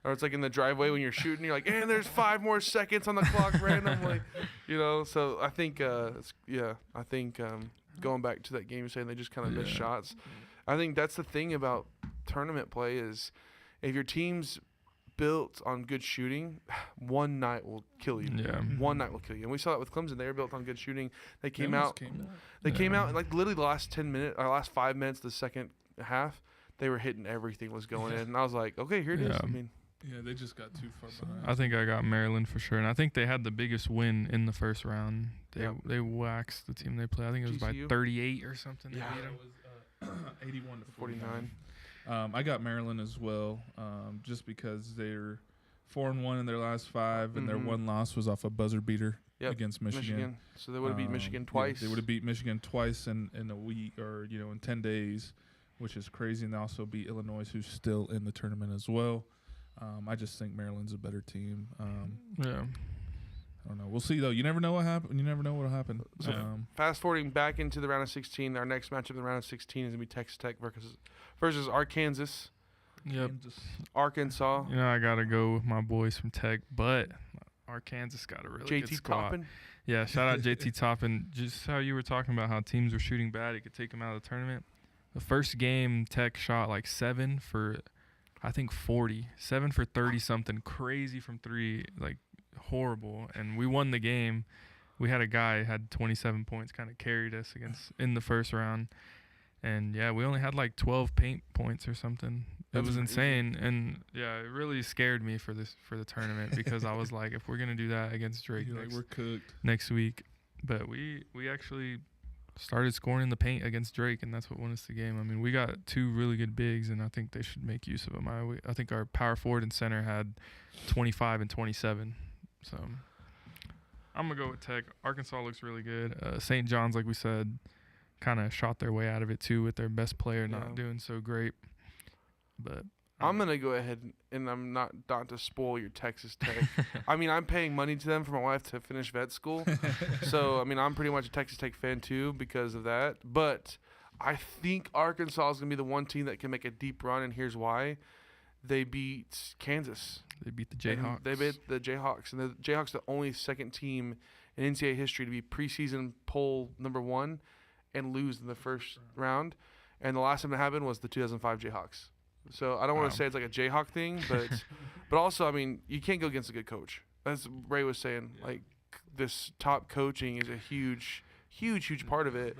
Or it's like in the driveway when you're shooting, you're like, and there's 5 more seconds on the clock randomly. So I think, going back to that game you're saying they just kind of missed shots. I think that's the thing about tournament play is if your team's built on good shooting, one night will kill you. Yeah. One night will kill you. And we saw that with Clemson. They were built on good shooting. They came out and like literally the last 5 minutes of the second half, they were hitting everything was going in. And I was like, okay, here it is. I mean, they just got too far behind. I think I got Maryland for sure. And I think they had the biggest win in the first round. They waxed the team they played. I think it was GCU? by 38 or something. Yeah. They beat them. It was 81 to 49. I got Maryland as well, just because they're 4-1 in their last 5, and their one loss was off a buzzer beater against Michigan. So they would have beat Michigan twice. They would have beat Michigan twice in a week or in 10 days. Which is crazy, and they also beat Illinois, who's still in the tournament as well. I just think Maryland's a better team. I don't know. We'll see, though. You never know what happen. You never know what'll happen. So fast forwarding back into the round of 16, our next matchup in the round of 16 is gonna be Texas Tech versus Arkansas. Yep. Arkansas. I gotta go with my boys from Tech, but Arkansas got a really good squad. Toppin. Yeah, shout out JT Toppin. Just how you were talking about how teams were shooting bad, it could take them out of the tournament. The first game, Tech shot like 7 for, I think 40, 7 for 30 something, crazy from 3, like horrible. And we won the game. We had a guy had 27 points, kind of carried us in the first round. And yeah, we only had like 12 paint points or something. It was insane. And yeah, it really scared me for the tournament because I was like, if we're gonna do that against Drake we're cooked next week. But we actually started scoring in the paint against Drake, and that's what won us the game. I mean, we got 2 really good bigs, and I think they should make use of them. I think our power forward and center had 25 and 27. So I'm going to go with Tech. Arkansas looks really good. St. John's, like we said, kind of shot their way out of it, too, with their best player not doing so great. But I'm going to go ahead, and I'm not to spoil your Texas Tech. I mean, I'm paying money to them for my wife to finish vet school. So, I mean, I'm pretty much a Texas Tech fan, too, because of that. But I think Arkansas is going to be the one team that can make a deep run, and here's why. They beat Kansas. They beat the Jayhawks. They beat the Jayhawks. And the Jayhawks are the only second team in NCAA history to be preseason poll number 1 and lose in the first round. And the last time it happened was the 2005 Jayhawks. So I don't want to say it's like a Jayhawk thing, but also, I mean, you can't go against a good coach. As Ray was saying, like this top coaching is a huge part of it.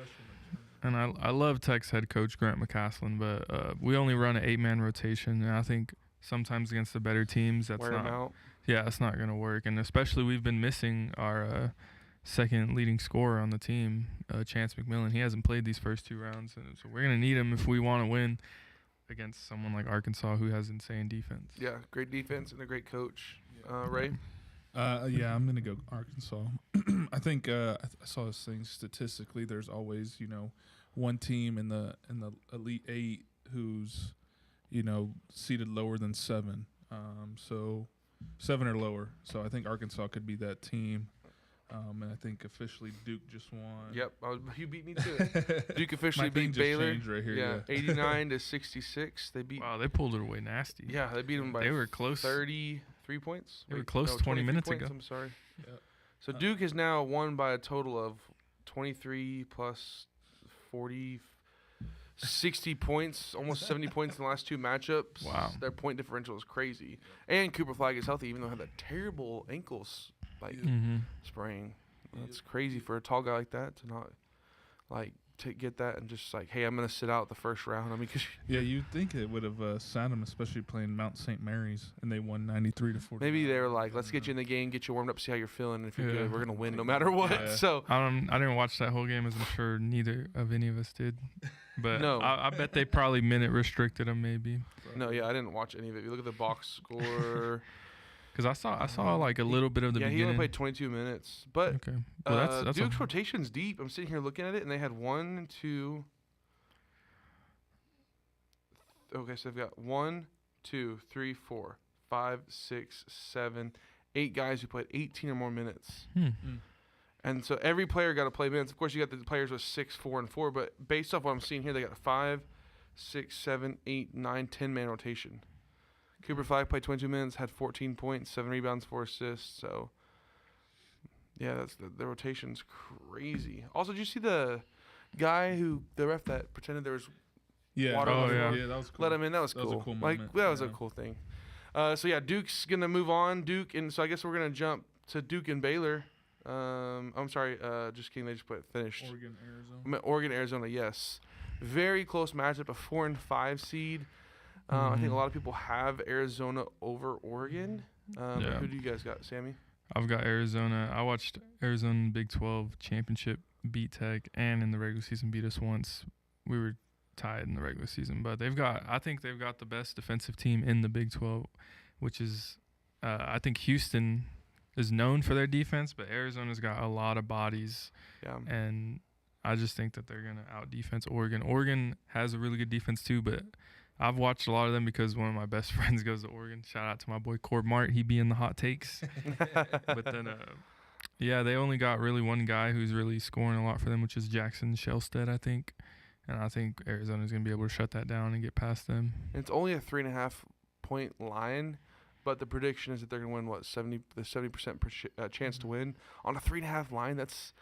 And I love Tech's head coach Grant McCaslin, but we only run an 8-man rotation, and I think sometimes against the better teams that's not going to work. And especially we've been missing our second leading scorer on the team, Chance McMillan. He hasn't played these first 2 rounds, and so we're going to need him if we want to win against someone like Arkansas who has insane defense. Yeah, great defense and a great coach. Ray? Yeah, I'm going to go Arkansas. I think I saw this thing statistically. There's always, one team in the Elite 8 who's, seated lower than 7. So 7 or lower. So I think Arkansas could be that team. And I think officially Duke just won. Yep, you beat me to it. Duke officially beat Baylor. Right here, 89 to 66. They beat. Wow, they pulled it away nasty. Yeah, they beat them by. They were close. 33 points. They were close 20 minutes points, ago. I'm sorry. Yep. So Duke has now won by a total of 23 plus 40, 60 points, almost 70 points in the last 2 matchups. Wow. Their point differential is crazy. And Cooper Flag is healthy, even though he had that terrible ankles sprain. That's crazy for a tall guy like that to not to get that and just hey, I'm gonna sit out the first round. I mean, you'd think it would have signed him, especially playing Mount St. Mary's, and they won 93 to 40. Maybe they were like, let's get you in the game, get you warmed up, see how you're feeling. And if you're good, we're gonna win no matter what. Yeah. So I didn't watch that whole game, as I'm sure neither of any of us did. But no. I bet they probably minute restricted him maybe. No, yeah, I didn't watch any of it. If you look at the box score. Because I saw like a little bit of the beginning. Yeah, he only played 22 minutes. But okay. Well, that's Duke's rotation's deep. I'm sitting here looking at it, and they had 1, 2. Okay, so they've got 1, 2, 3, 4, 5, 6, 7, 8 guys who played 18 or more minutes. And so every player got to play minutes. Of course, you got the players with 6, 4, and 4. But based off what I'm seeing here, they got a 5, 6, 7, 8, 9, 10-man rotation. Cooper Flag played 22 minutes, had 14 points, 7 rebounds, 4 assists. So, yeah, that's the rotation's crazy. Also, did you see the guy the ref that pretended there was water on the floor? Yeah, that was cool. Let him in. That was cool. That was a cool moment. That was a cool thing. So, yeah, Duke's going to move on. And so I guess we're going to jump to Duke and Baylor. I'm sorry, just kidding. They just finished. Oregon, Arizona, yes. Very close matchup, a 4 and 5 seed. I think a lot of people have Arizona over Oregon. Who do you guys got, Sammy? I've got Arizona. I watched Arizona Big 12 championship beat Tech, and in the regular season beat us once. We were tied in the regular season, but I think they've got the best defensive team in the Big 12, which is I think Houston is known for their defense, but Arizona's got a lot of bodies. Yeah. And I just think that they're going to out-defense Oregon. Oregon has a really good defense too, but I've watched a lot of them because one of my best friends goes to Oregon. Shout out to my boy Corb Mart. He be in the hot takes. But then, they only got really one guy who's really scoring a lot for them, which is Jackson Shellstead, I think. And I think Arizona's going to be able to shut that down and get past them. It's only a 3.5-point line, but the prediction is that they're going to win, the 70% chance to win. On a 3.5 line, that's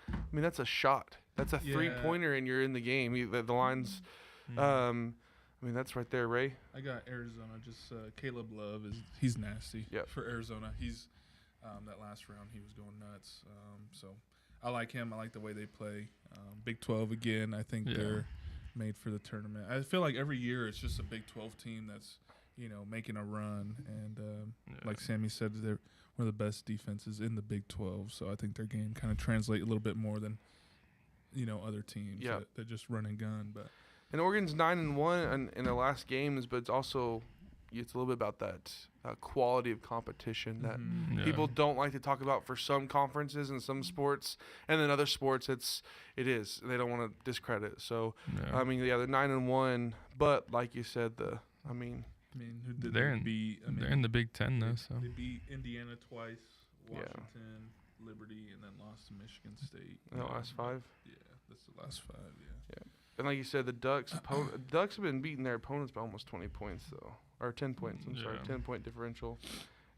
a shot. That's a three-pointer, and you're in the game. The line's that's right there, Ray. I got Arizona. Just Caleb Love he's nasty. Yep. For Arizona. He's that last round he was going nuts. So I like him. I like the way they play. Big 12 again. I think they're made for the tournament. I feel like every year it's just a Big 12 team that's making a run. And like Sammy said, they're one of the best defenses in the Big 12. So I think their game kind of translate a little bit more than other teams Yeah. that just run and gun. But And Oregon's 9-1 in their last games, but it's also it's a little bit about that quality of competition that Mhm. people don't like to talk about for some conferences and some sports, and then other sports it is. They don't want to discredit it. So Yeah. I mean, yeah, they're 9-1, but like you said, I mean, who did They're they in- beat? I mean, They're in the Big Ten though, they, so they beat Indiana twice, Yeah. Washington, Liberty, and then lost to Michigan State. in the last 5. Yeah, that's the last 5. Yeah. And like you said, the Ducks have been beating their opponents by almost 20 points though, or 10 points. I'm sorry, Yeah. 10-point differential,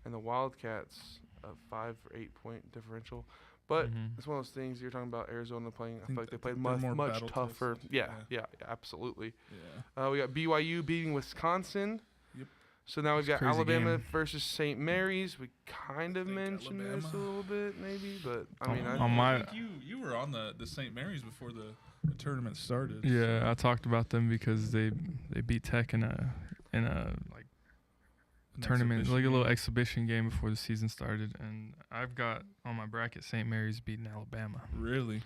and the Wildcats a 5 or 8-point differential. But Mhm. it's one of those things you're talking about Arizona playing. I think feel like they th- played they're more much battle tougher. tested. Yeah, absolutely. Yeah. We got BYU beating Wisconsin. Yep. So now we've It's a got crazy Alabama game. versus St. Mary's. We kind of think mentioned this a Alabama. little bit, maybe, but I On- mean, on I my- think you were on the St. Mary's before the tournament started. Yeah, I talked about them because they beat Tech in a like An tournament, exhibition like a little game. exhibition game before the season started, and I've got on my bracket St. Mary's beating Alabama. Really?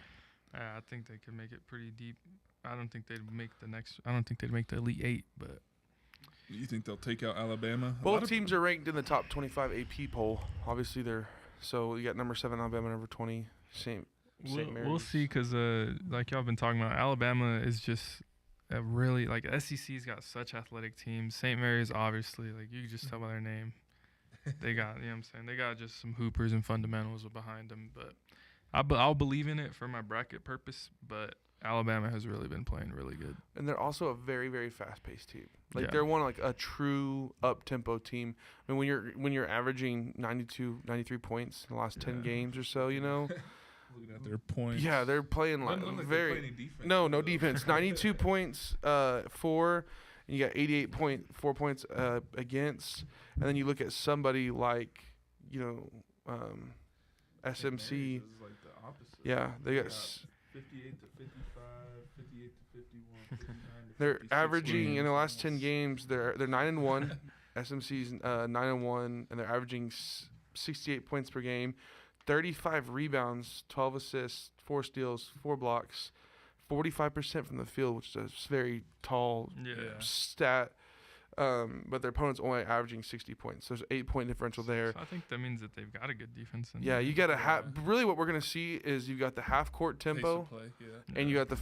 I think they could make it pretty deep. I don't think they'd make the Elite 8, but You think they'll take out Alabama? A lot both of- teams are ranked in the top 25 AP poll. Obviously, so you got number 7 Alabama, number 20 St. Mary's. we'll see because like y'all been talking about, Alabama is just a really like SEC's got such athletic teams. St. Mary's obviously like you can just tell by their name. They got what I'm saying, they got just some hoopers and fundamentals behind them. But I'll believe in it for my bracket purpose. But Alabama has really been playing really good. And they're also a very, very fast-paced team. Like Yeah. they're one like a true up-tempo team. I mean, when you're averaging 92, 93 points in the last 10 Yeah. games or so, Looking at their points. Yeah, they're playing like Doesn't look like they very. play any defense, No though. defense. 92 points for, and you got 88.4 points against, and then you look at somebody like, St. SMC. Mary's is like the opposite. Yeah, they got. 58 to 55, 58 to 51, 59 to They're 56 averaging in the wins. last 10 games. They're 9-1. SMC's 9-1, and they're averaging 68 points per game, 35 rebounds, 12 assists, 4 steals, 4 blocks, 45% from the field, which is a very tall Yeah. stat. But their opponent's only averaging 60 points. There's an 8-point differential there. So I think that means that they've got a good defense. In Yeah, there. you got to Yeah. really what we're gonna see is you've got the half court Pace of tempo, play, yeah. and you got the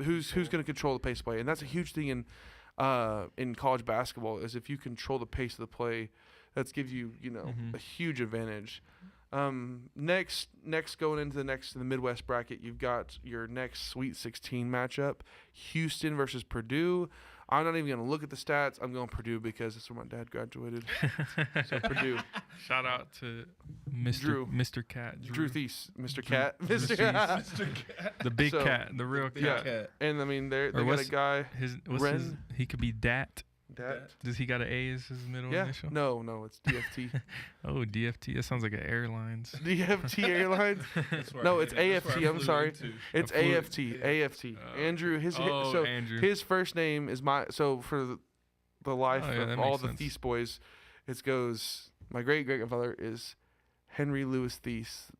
who's control. going to control the pace of play, and that's a huge thing in college basketball is if you control the pace of the play, that gives you Mhm. a huge advantage. Next going into the Midwest bracket, you've got your next Sweet 16 matchup, Houston versus Purdue. I'm not even going to look at the stats. I'm going Purdue because that's where my dad graduated. So Purdue. Shout out to Mr. Drew. Mr. Cat. Drew Thies, Mr. Drew- Cat. Mr. Mr. The big So- cat, the real Big cat. cat. And I mean, they Or got a what's- guy. What's his? Ren? He could be Dat. That. Does he got an A as his middle Yeah. initial? No, it's DFT. Oh, DFT. That sounds like an airlines. DFT Airlines. That's where No, I it's hit it. That's where I AFT. I'm flew sorry. into. It's I flew it. AFT. AFT. Oh, Andrew. Andrew. His first name is for the life Oh, yeah, of that all makes the sense. Thies boys. It goes. My great grandfather is Henry Louis Thies.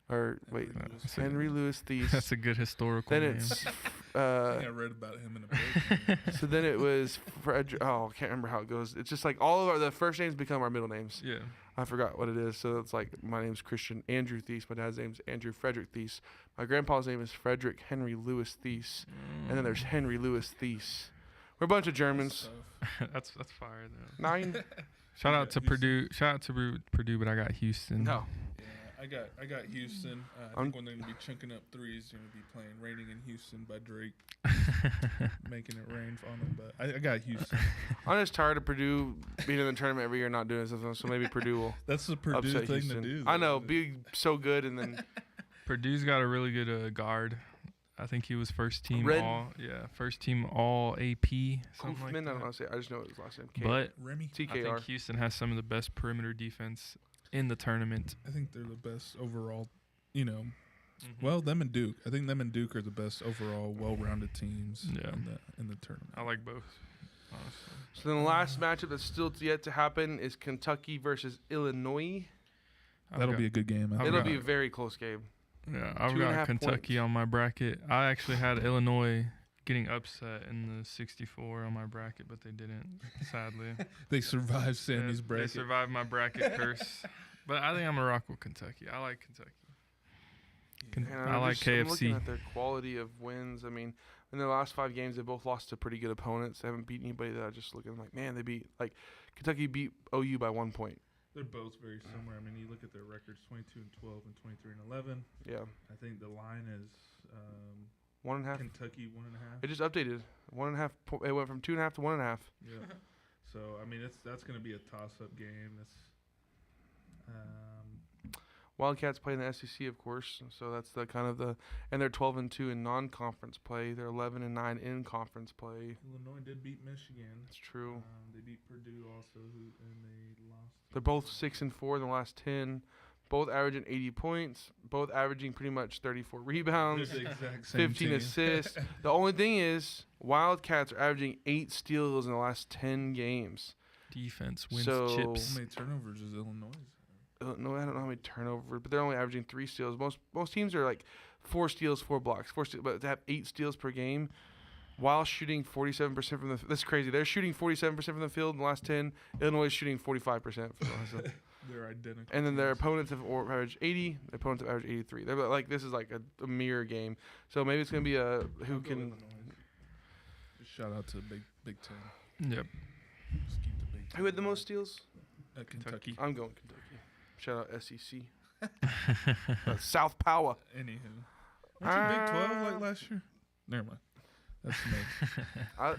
Or wait, Henry Louis Thies. Henry Louis Thies. That's a good historical Then name. it's I think I read about him in a book. so then it was Frederick. Oh, I can't remember how it goes. It's just like all of the first names become our middle names. yeah. I forgot what it is. So it's like my name's Christian Andrew Thies. My dad's name's Andrew Frederick Thies. My grandpa's name is Frederick Henry Louis Thies. And then there's Henry Louis Thies. We're a bunch of Germans. that's fire though. 9. Shout Yeah, out to Houston. Purdue. Shout out to Purdue, but I got Houston. No. Yeah, I got Houston. I think when they're gonna be chunking up threes, they're gonna be playing "Raining in Houston" by Drake, making it rain on them. But I got Houston. I'm just tired of Purdue being in the tournament every year and not doing something. So maybe Purdue will That's the Purdue upset thing Houston. to do. I though. know. Be so good and then Purdue's got a really good guard. I think he was first team Red- first team all AP. Something like Koofman. I don't know that. how to say it. I just know his last name. But Remy. I think TKR. Houston has some of the best perimeter defense in the tournament. I think they're the best overall. Well, them and Duke. I think them and Duke are the best overall, well-rounded teams Yeah. in the tournament. I like both. Honestly. So then the last matchup that's still yet to happen is Kentucky versus Illinois. I've That'll got- be a good game. I I've It'll think. be a very close game. Yeah, I've 2.5 got Kentucky points. on my bracket. I actually had Illinois getting upset in the 64 on my bracket, but they didn't, sadly. They survived Sammy's They bracket. survived my bracket curse. But I think I'm a rock with Kentucky. I like Kentucky. And I like I'm looking KFC. at their quality of wins. I mean, in their last 5 games, they both lost to pretty good opponents. They haven't beat anybody that I just looking like, man, they beat, like, Kentucky beat OU by 1 point. They're both very similar. I mean, you look at their records: 22-12 and 23-11. Yeah. I think the line is 1.5. Kentucky 1.5. It just updated. 1.5. It went from 2.5 to 1.5. Yeah. So I mean, that's going to be a toss-up game. That's Wildcats play in the SEC, of course. So that's the kind of the, and they're 12-2 in non-conference play. They're 11-9 in conference play. Illinois did beat Michigan. That's true. They beat Purdue also, and they lost. They're both 6-4 in the last 10. Both averaging 80 points. Both averaging pretty much 34 rebounds. They're the exact same 15 team. assists. The only thing is, Wildcats are averaging 8 steals in the last 10 games. Defense wins So- chips. How many turnovers is Illinois? No, I don't know how many turnovers, but they're only averaging 3 steals. Most teams are like 4 steals, 4 blocks, 4 steals, but to have 8 steals per game, while shooting 47% from the. That's crazy. They're shooting 47% from the field in the last 10. Illinois is shooting 45% from the last 10. They're identical. And then their opponents have averaged 80. Their opponents have averaged 83. They're like, this is like a mirror game. So maybe it's gonna be a who I'll go can. Illinois. Just shout out to Big Ten. Yep. Just keep the Big Ten. Who had the most steals? Kentucky. I'm going Kentucky. Shout out SEC. South Power. Anywho, weren't you Big 12 like last year? Never mind. That's me.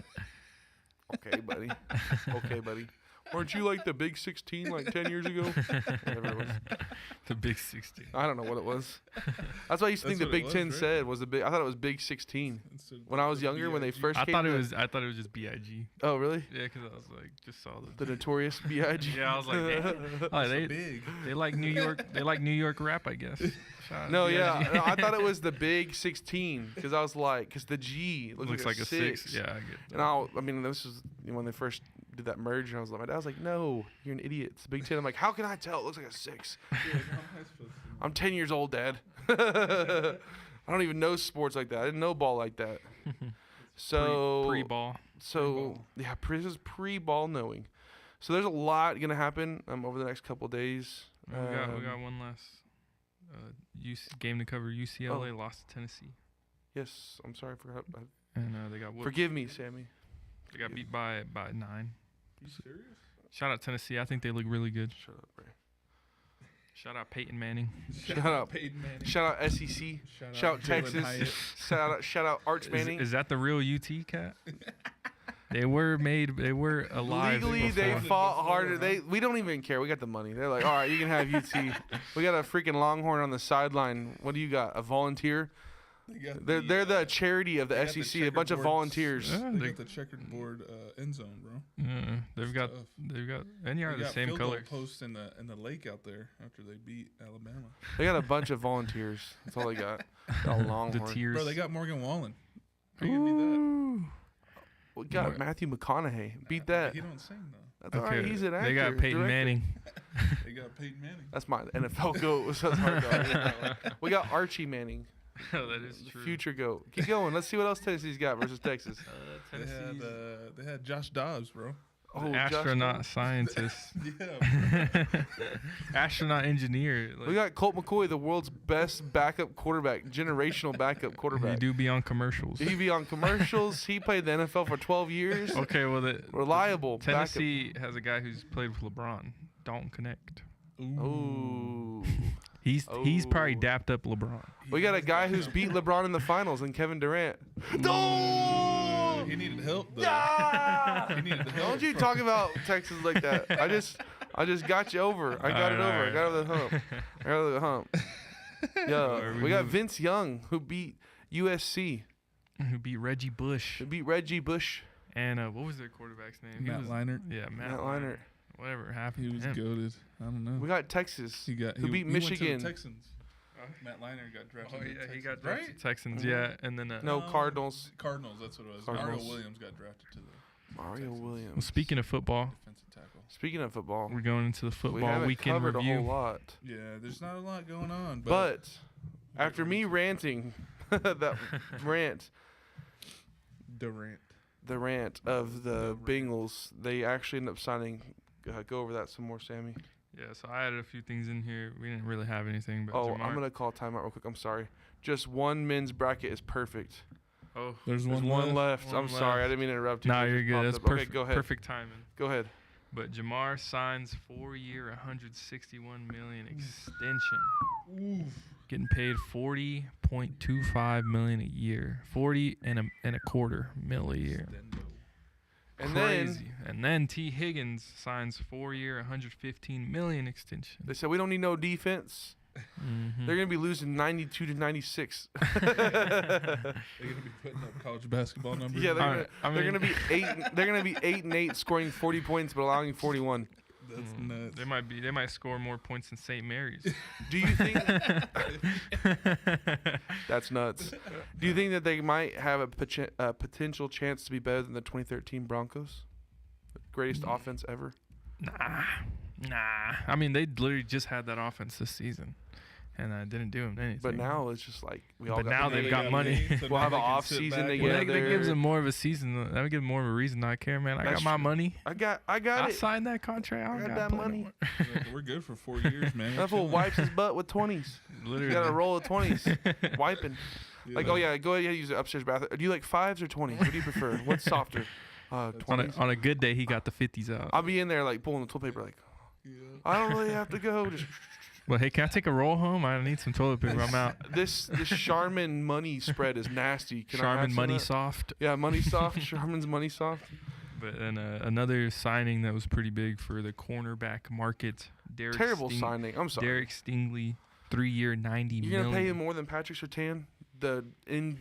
Okay, buddy. Okay, buddy. Weren't you like the Big 16 like 10 years ago? Whatever it was. The Big 16. I don't know what it was. That's what I used to think the That's what it Big was, 10 right? said was the big. I thought it was Big 16 when I was younger. When they first I came. thought to it the- was. I thought it was just BIG. Oh really? Yeah, because I was like, just saw the. The notorious B.I.G. Yeah, I was like, damn. Oh, they big. they like New York. They like New York rap, I guess. Shout out No, B.I.G. yeah, no, I thought it was the Big 16 because I was like, because the G Looks like a 6. Yeah, I get And I mean, this was when they first did that merge, and I was like, my dad was like, no, you're an idiot. It's the Big 10. I'm like, how can I tell? It looks like a 6. I'm 10 years old, Dad. I don't even know sports like that. I didn't know ball like that. So pre-ball. So yeah, this is pre-ball knowing. So there's a lot gonna happen over the next couple of days. We got one last game to cover. UCLA lost to Tennessee, Yes, I'm sorry, I forgot. and they got whooped. Forgive me, Sammy. They got beat by 9. You serious? Shout out Tennessee. I think they look really good. Shut up, Ray. Shout out Peyton Manning. Shout out Peyton Manning. Shout out SEC. Shout out Jalen Texas. Hyatt. Shout out Arch Manning. Is that the real UT cat? They were alive. Legally, they before. fought harder. We don't even care. We got the money. They're like, all right, you can have UT. We got a freaking Longhorn on the sideline. What do you got? A volunteer? They're the charity of the they got the SEC. A bunch of checkerboard- volunteers. Yeah, They they- got the checkered board end zone, bro. Yeah, they've got and you are They the got same field goal colors. posts in the lake out there after they beat Alabama. They got a bunch of volunteers. That's all they got. Got a The Longhorn. tears. Bro, they got Morgan Wallen. How you gonna beat Ooh. We got Matthew McConaughey. Beat that? that. He don't sing though. That's all right. He's an actor. They got Peyton director. Manning. They got Peyton Manning. That's my NFL goat. So that's hard to argue that one. We got Archie Manning. Oh, that is The true. future goat. Keep going. Let's see what else Tennessee's got versus Texas. Tennessee's They had Josh Dobbs, bro. Oh, astronaut Josh scientist, Yeah. astronaut engineer. Dobbs. We got Colt McCoy, the world's best backup quarterback, generational backup He quarterback. do be on commercials. He be on commercials. He played the NFL for 12 years. Okay, well the Reliable backup. Tennessee has a guy who's played with LeBron. Don't connect. Ooh. He's probably Oh. dapped up LeBron. We got a guy who's beat LeBron in the finals, and Kevin Durant. No! He needed help though. Ah! He needed help. Don't you talk about Texas like that. I just got you over. I got it over. I got over the hump. I got over the hump. Yeah. We got Vince Young, who beat USC. Who beat Reggie Bush. Who beat Reggie Bush. And what was their quarterback's name? Matt Leinart. Yeah, Matt Leinart. Whatever happened He was to him. goated. I don't know. We got Texas. He got who beat he went to Michigan. the Texans. Matt Leinart got drafted. Oh to the yeah, Texans, he got right? drafted to Texans. Mhm. Yeah, and then No, Cardinals. Cardinals. That's what it was. Cardinals. Mario Williams got drafted to the Mario Texans. Williams. well, speaking of football, defensive tackle. Speaking of football, we're going into the we football haven't weekend covered a whole review. lot. Yeah, there's not a lot going on, But After me ranting, that rant, Durant. the rant of the Bengals, they actually ended up signing. Go over that some more, Sammy. Yeah, so I added a few things in here. We didn't really have anything, but Oh, Jamar. I'm gonna call timeout real quick. I'm sorry. Just one men's bracket is perfect. Oh, There's There's one left. I'm sorry. I didn't mean to interrupt you. Nah, It you're just good. popped That's up. perfect. Okay, go ahead. Perfect timing. Go ahead. But Jamar signs 4-year, 161 million extension. Getting paid 40.25 million a year. 40 and a quarter mil a year. And Crazy. And then T. Higgins signs 4-year, 115 million extension. they said we don't need no defense. Mhm. They're gonna be losing 92 to 96. They're gonna be putting up college basketball numbers. Yeah, I they're gonna mean- be 8. They're gonna be 8 and 8, scoring 40 points but allowing 41. That's nuts. They might score more points than St. Mary's. Do you think that's nuts? Do you think that they might have a potential chance to be better than the 2013 Broncos, the greatest offense ever? Nah. I mean, they literally just had that offense this season, and I didn't do them anything. But now it's just like we all. But now they've got money. We'll have an off season together. That gives them more of a season. That would give them more of a reason not care, man. I That's got my true. money. I got I it. signed that contract. I got gotta that play no money. more. We're good for 4 years, man. That fool wipes his butt with 20s. Literally. You got a roll of 20s, wiping. Like, Yeah. oh yeah, go ahead, use the upstairs bathroom. Do you like 5s or 20s? What do you prefer? What's softer? 20s. on a good day, he got the 50s out. I'll be in there like pulling the toilet paper, like I don't really have to go. Just Well, hey, can I take a roll home? I need some toilet paper. I'm out. this Charmin money spread is nasty. Can I have Charmin some Money of that? Soft. Yeah, money soft. Charmin's money soft. But then another signing that was pretty big for the cornerback market. Terrible signing. I'm sorry. Derek Stingley, 3-year, 90 You're million. gonna pay him more than Patrick Surtain, the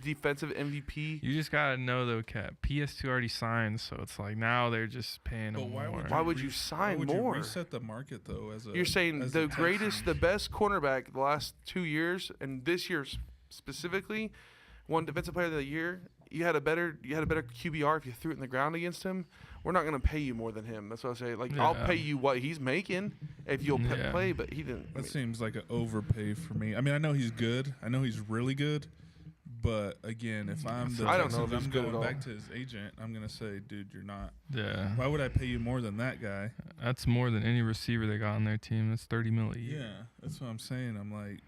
defensive MVP. You just gotta know though, Cat. PS2 already signed, so it's like now they're just paying But him why more. would Why would re- you sign why would more? You reset the market though. You're saying as the a tech greatest, team. the best cornerback the last 2 years, and this year specifically, won defensive player of the year. You had a better QBR if you threw it in the ground against him. We're not gonna pay you more than him. That's what I say. Like I'll Yeah. pay you what he's making if you'll Yeah. play, but he didn't. That seems like an overpay for me. I mean, I know he's good. I know he's really good. But again, if I'm the I don't know Texans, if he's I'm good at going all. back to his agent. I'm gonna say, dude, you're not. Yeah, Why would I pay you more than that guy? that's more than any receiver they got on their team. That's 30 mil a year. Yeah, that's what I'm saying. I'm like,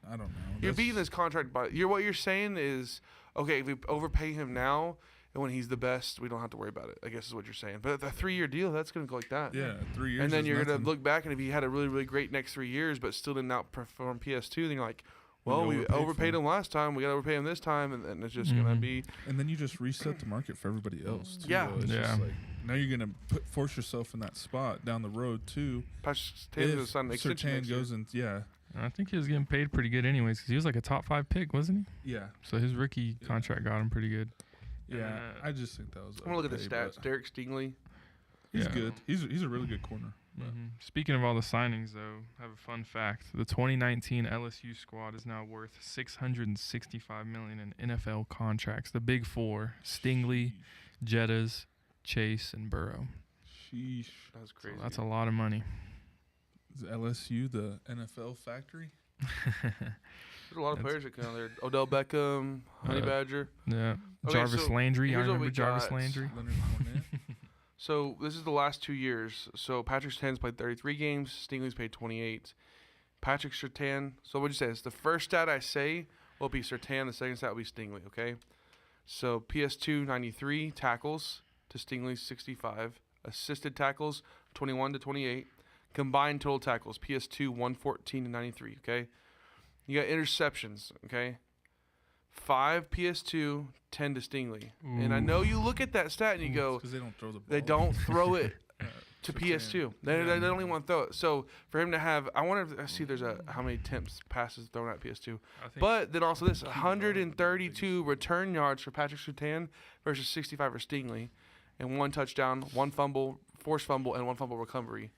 I don't know. You're That's- beating this contract by what you're saying is okay. If we overpay him now, and when he's the best, we don't have to worry about it. I guess is what you're saying. But the 3-year deal, that's gonna go like that. Yeah, 3 years. And then is you're nothing. gonna look back, and if he had a really, really great next 3 years, but still didn't outperform PS2, then you're like, well, we overpaid him last time. We got to overpay him this time, and it's just gonna be. And then you just reset the market for everybody else. Too, Yeah. though. It's Yeah. Just like, now you're gonna force yourself in that spot down the road too. Patrick Surtain's If signing an extension Surtain next year. goes and I think he was getting paid pretty good anyways, because he was like a top 5 pick, wasn't he? yeah, So his rookie contract got him pretty good. yeah. I just think that was. I'm gonna look at the okay, stats. but Derek Stingley. He's Yeah. good. He's a really good corner. But Speaking of all the signings, though, I have a fun fact. The 2019 LSU squad is now worth $665 million in NFL contracts. The big four: Stingley, Jettas, Chase, and Burrow. Sheesh. That's So crazy. that's a lot of money. Is LSU the NFL factory? There's a lot of That's- players that come out there. Odell Beckham, Honey Badger. Yeah. Okay, Jarvis so Landry. I here's what remember we Jarvis got. Landry. Leonard Fournette. So this is the last 2 years. So Patrick Surtain's played 33 games. Stingley's played 28. Patrick Surtain. So what'd you say? It's the first stat I say will be Surtain. The second stat will be Stingley. Okay. So PS2 93 tackles to Stingley's 65. Assisted tackles 21 to 28. Combined total tackles PS2 114 to 93. Okay. You got interceptions. Okay. 5 PS2, 10 to Stingley. And I know you look at that stat and you go, because they don't throw the ball. they don't throw it to Surtain. PS2. They don't even want to throw it. So for him to have, I wonder if I see there's how many attempts passes thrown at PS2. I think But then also this 132 return yards for Patrick Surtain versus 65 for Stingley, and 1 touchdown, 1 fumble, forced fumble, and 1 fumble recovery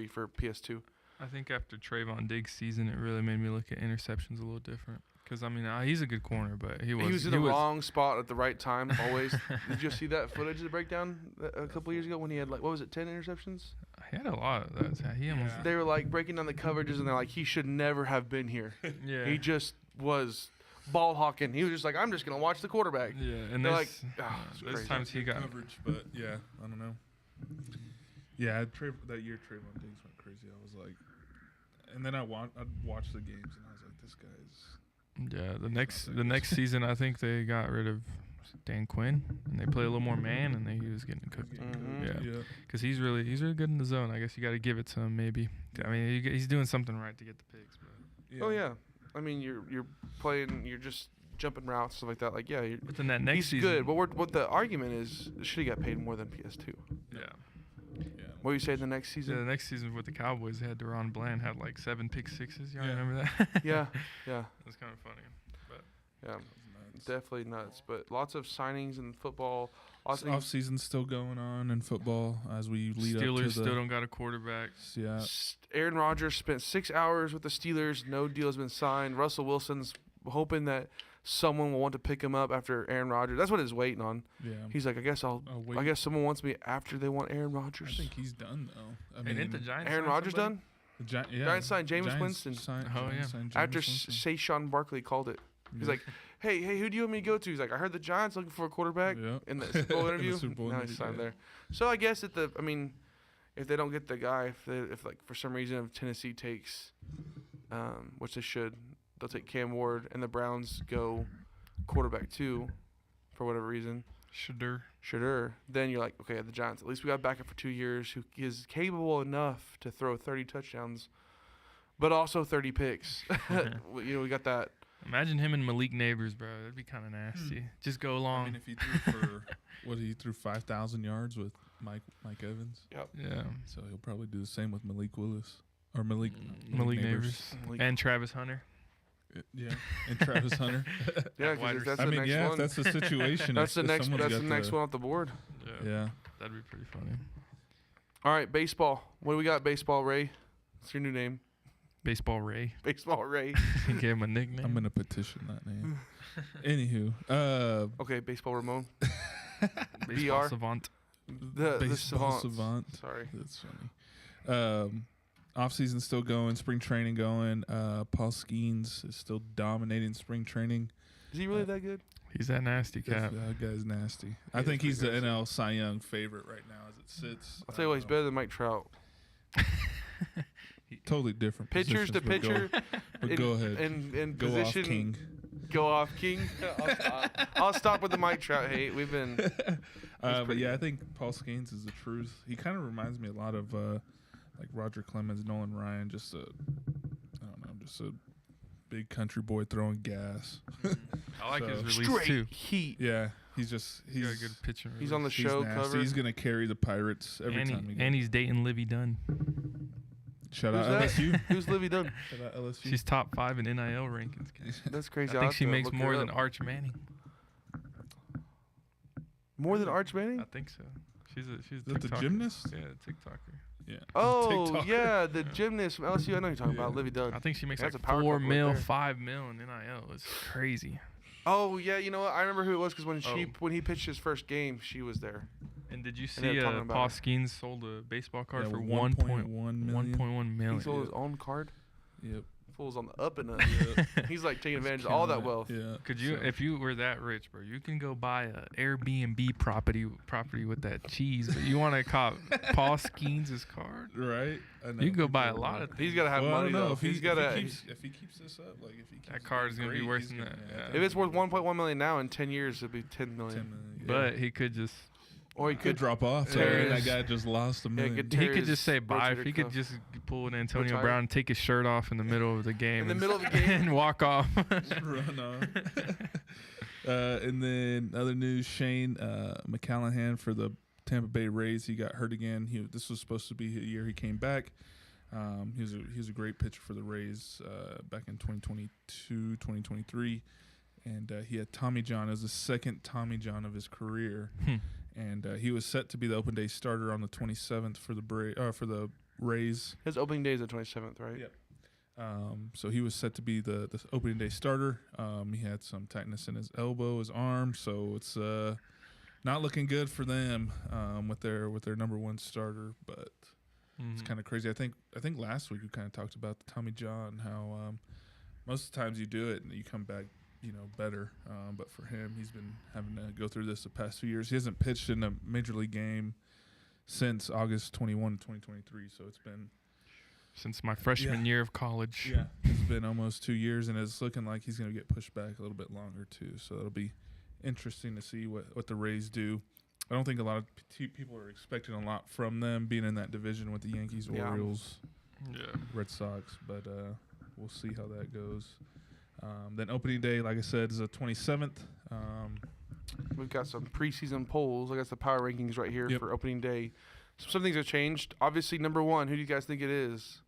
for PS2. I think after Trayvon Diggs' season, it really made me look at interceptions a little different. Because, I mean, he's a good corner, but he He was in the wrong spot at the right time always. Did you see that footage of the breakdown a couple years ago when he had 10 interceptions? He had a lot of that. He almost. They were breaking down the coverages and they're like, he should never have been here. Yeah. He just was ball hawking. He was just like, I'm just gonna watch the quarterback. Yeah, and They're there's, it's there's crazy. times he got coverage, but yeah, I don't know. Yeah, that year Trayvon Diggs went crazy. I was like, and then I'd watch the games, and I was like, this guy's. Yeah, the next season I think they got rid of Dan Quinn and they play a little more man, and he was getting cooked. Mhm. Yeah, because he's really good in the zone. I guess you got to give it to him. Maybe. I mean, he's doing something right to get the picks. But Oh yeah, I mean you're playing, you're just jumping routes, stuff like that. Like yeah, but then that next he's season, good. But what the argument is, should he got paid more than PS2? yeah. What do you say the next Yeah, season? the next season with the Cowboys, they had Deron Bland had like 7 pick sixes. Y'all remember that? yeah, It was kind of funny. But yeah, definitely nuts. But lots of signings in football. Lots of Off season's still going on in football as we lead up to Steelers the. still don't got a quarterback. Yeah, Aaron Rodgers spent 6 hours with the Steelers. No deal has been signed. Russell Wilson's hoping that someone will want to pick him up after Aaron Rodgers. That's what he's waiting on. yeah. He's like, I guess wait. I guess someone wants me after they want Aaron Rodgers. I think he's done though. I Hey, didn't mean, the Giants Aaron sign Rodgers somebody? done? yeah. Giants signed Jameis Winston. Giants signed After Jameis Winston. Saquon Barkley called it. He's like, hey, who do you want me to go to? He's like, I heard the Giants looking for a quarterback Yeah. in the Super Bowl In the interview. Super Bowl Now interview, he's signed yeah. there. So I guess if they don't get the guy, if like for some reason if Tennessee takes, which they should, they'll take Cam Ward, and the Browns go quarterback 2 for whatever reason. Shedeur. Then you're like, okay, the Giants, at least we got backup for 2 years who is capable enough to throw 30 touchdowns, but also 30 picks. We got that. Imagine him and Malik Neighbors, bro. That'd be kind of nasty. Just go along. I mean, if he threw for he threw 5,000 yards with Mike Evans. Yep. Yeah. So he'll probably do the same with Malik Willis or Malik Neighbors. Malik- And Travis Hunter. Yeah, and Travis Hunter. Yeah, wide because that's I the mean, next yeah, one. if that's the situation. That's the if next. someone's That's got the next one off the board. Yeah. That'd be pretty funny. All right, baseball. What do we got? Baseball Ray. What's your new name? Baseball Ray. Baseball Ray. He gave him a nickname. I'm gonna petition that name. Anywho, Okay, Baseball Ramon. Baseball BR. Savant. The baseball savants. savant. Sorry. That's funny. Off season still going, spring training going. Paul Skeens is still dominating spring training. Is he really that good? He's that nasty cat. That guy's nasty. I is think he's the pretty NL Cy Young favorite right now as it sits. I'll tell you what, he's better than Mike Trout. Totally different. Pitchers to positions, pitcher. but go ahead. In Go position. off King. Go off King. I'll stop with the Mike Trout hate. We've been. But pretty yeah, I good. think Paul Skeens is the truth. He kind of reminds me a lot of like Roger Clemens, Nolan Ryan, just a big country boy throwing gas. I like his So- release Straight too. heat. Yeah, he's Got a good pitching He's on the he's show nasty. cover. He's gonna carry the Pirates every and, time he goes. and he's dating Livy Dunn. Shout Who's out that? LSU. Who's Livy Dunn? Shout out LSU. She's top 5 in NIL rankings. That's crazy. I I'll think have she to makes look more her than up. Arch Manning. More than Arch Manning? I think so. She's a Is that the TikToker. gymnast? Yeah, TikToker. Yeah. Oh, TikToker. yeah, the gymnast from LSU. I know you're talking Yeah. about Livy Dunn. I think she makes That's like a power 4 couple right mil, there. 5 mil in NIL. It's crazy. Oh yeah, you know what? I remember who it was because Oh. when he pitched his first game, she was there. And did you they're see talking about Paul it. Skeens sold a baseball card Yeah, for 1.1 million. 1.1 He million? sold his own card. Yep. Fool's on the up and up. He's like taking advantage of all Killing that it. wealth. Yeah. Could you, So- if you were that rich, bro, you can go buy a Airbnb property with that cheese, but you want to cop Paul Skeens' card? Right. I know You can go people buy a are lot like- of He's got to have Well, I money don't know. though. If He's he got to. if he keeps this up, like if he keeps That it card is going gonna be great, worse he's than gonna- that, yeah, yeah. If it's worth 1.1 million now, in 10 years it'll be 10 10 million. million, yeah. But he could just, Or he could could drop off. Yeah, Sorry, it that is. guy just lost a million. good he tear could his just say bye. If rotator he could cuff. just pull an Antonio Retire. Brown, take his shirt off in the middle of the game, In the and- middle of the game? and walk off. Run on. And then other news: Shane McCallahan for the Tampa Bay Rays. He got hurt again. This was supposed to be the year he came back. He was a great pitcher for the Rays back in 2022, 2023, and he had Tommy John as the second Tommy John of his career. And he was set to be the open day starter on the 27th for the Rays. His opening day is the 27th, right? Yep. So he was set to be the opening day starter. He had some tightness in his elbow, his arm, so it's not looking good for them with their number one starter. But it's kind of crazy. I think last week we kind of talked about the Tommy John, how most of the times you do it and you come back, better. But for him, he's been having to go through this the past few years. He hasn't pitched in a major league game since August 21, 2023. So it's been since my freshman year of college. Yeah, it's been almost 2 years, and it's looking like he's going to get pushed back a little bit longer too. So it'll be interesting to see what the Rays do. I don't think a lot of people are expecting a lot from them being in that division with the Yankees, Orioles, Red Sox, but we'll see how that goes. Then opening day, like I said, is the 27th. We've got some preseason polls. I guess the power rankings right here for opening day. Some things have changed. Obviously, number one, who do you guys think it is?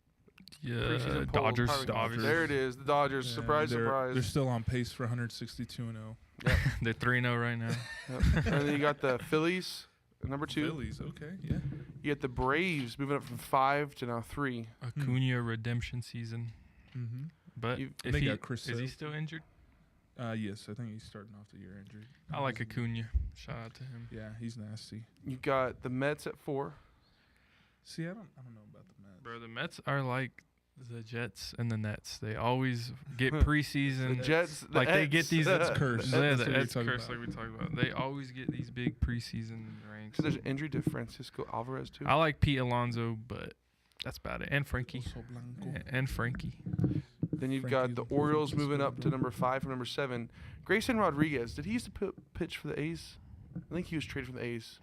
Yeah, Dodgers. There it is, the Dodgers. Yeah, surprise. They're still on pace for 162-0. Yep. They're 3-0 right now. Yep. And then you got the Phillies, number 2. Phillies, okay, yeah. You got the Braves moving up from 5 to now 3. Acuna redemption season. Mm-hmm. But they got Chris is he Sale. still injured? Yes, I think he's starting off the year injured. I like Acuna. Shout out to him. Yeah, he's nasty. You got the Mets at 4. See, I don't know about the Mets. Bro, the Mets are like the Jets and the Nets. They always get preseason. The Jets, like they get these. That's cursed. Yeah, That's what that's you're talking cursed. about. Like we talked about. They always get these big preseason ranks. So there's an injury to Francisco Alvarez too. I like Pete Alonso, but that's about it. And Frankie. Oso Blanco. And Frankie. Then you've Frankie's got the a Orioles freaking moving up to squad, number 5 from number 7. Grayson Rodriguez. Did he used to pitch for the A's? I think he was traded from the A's.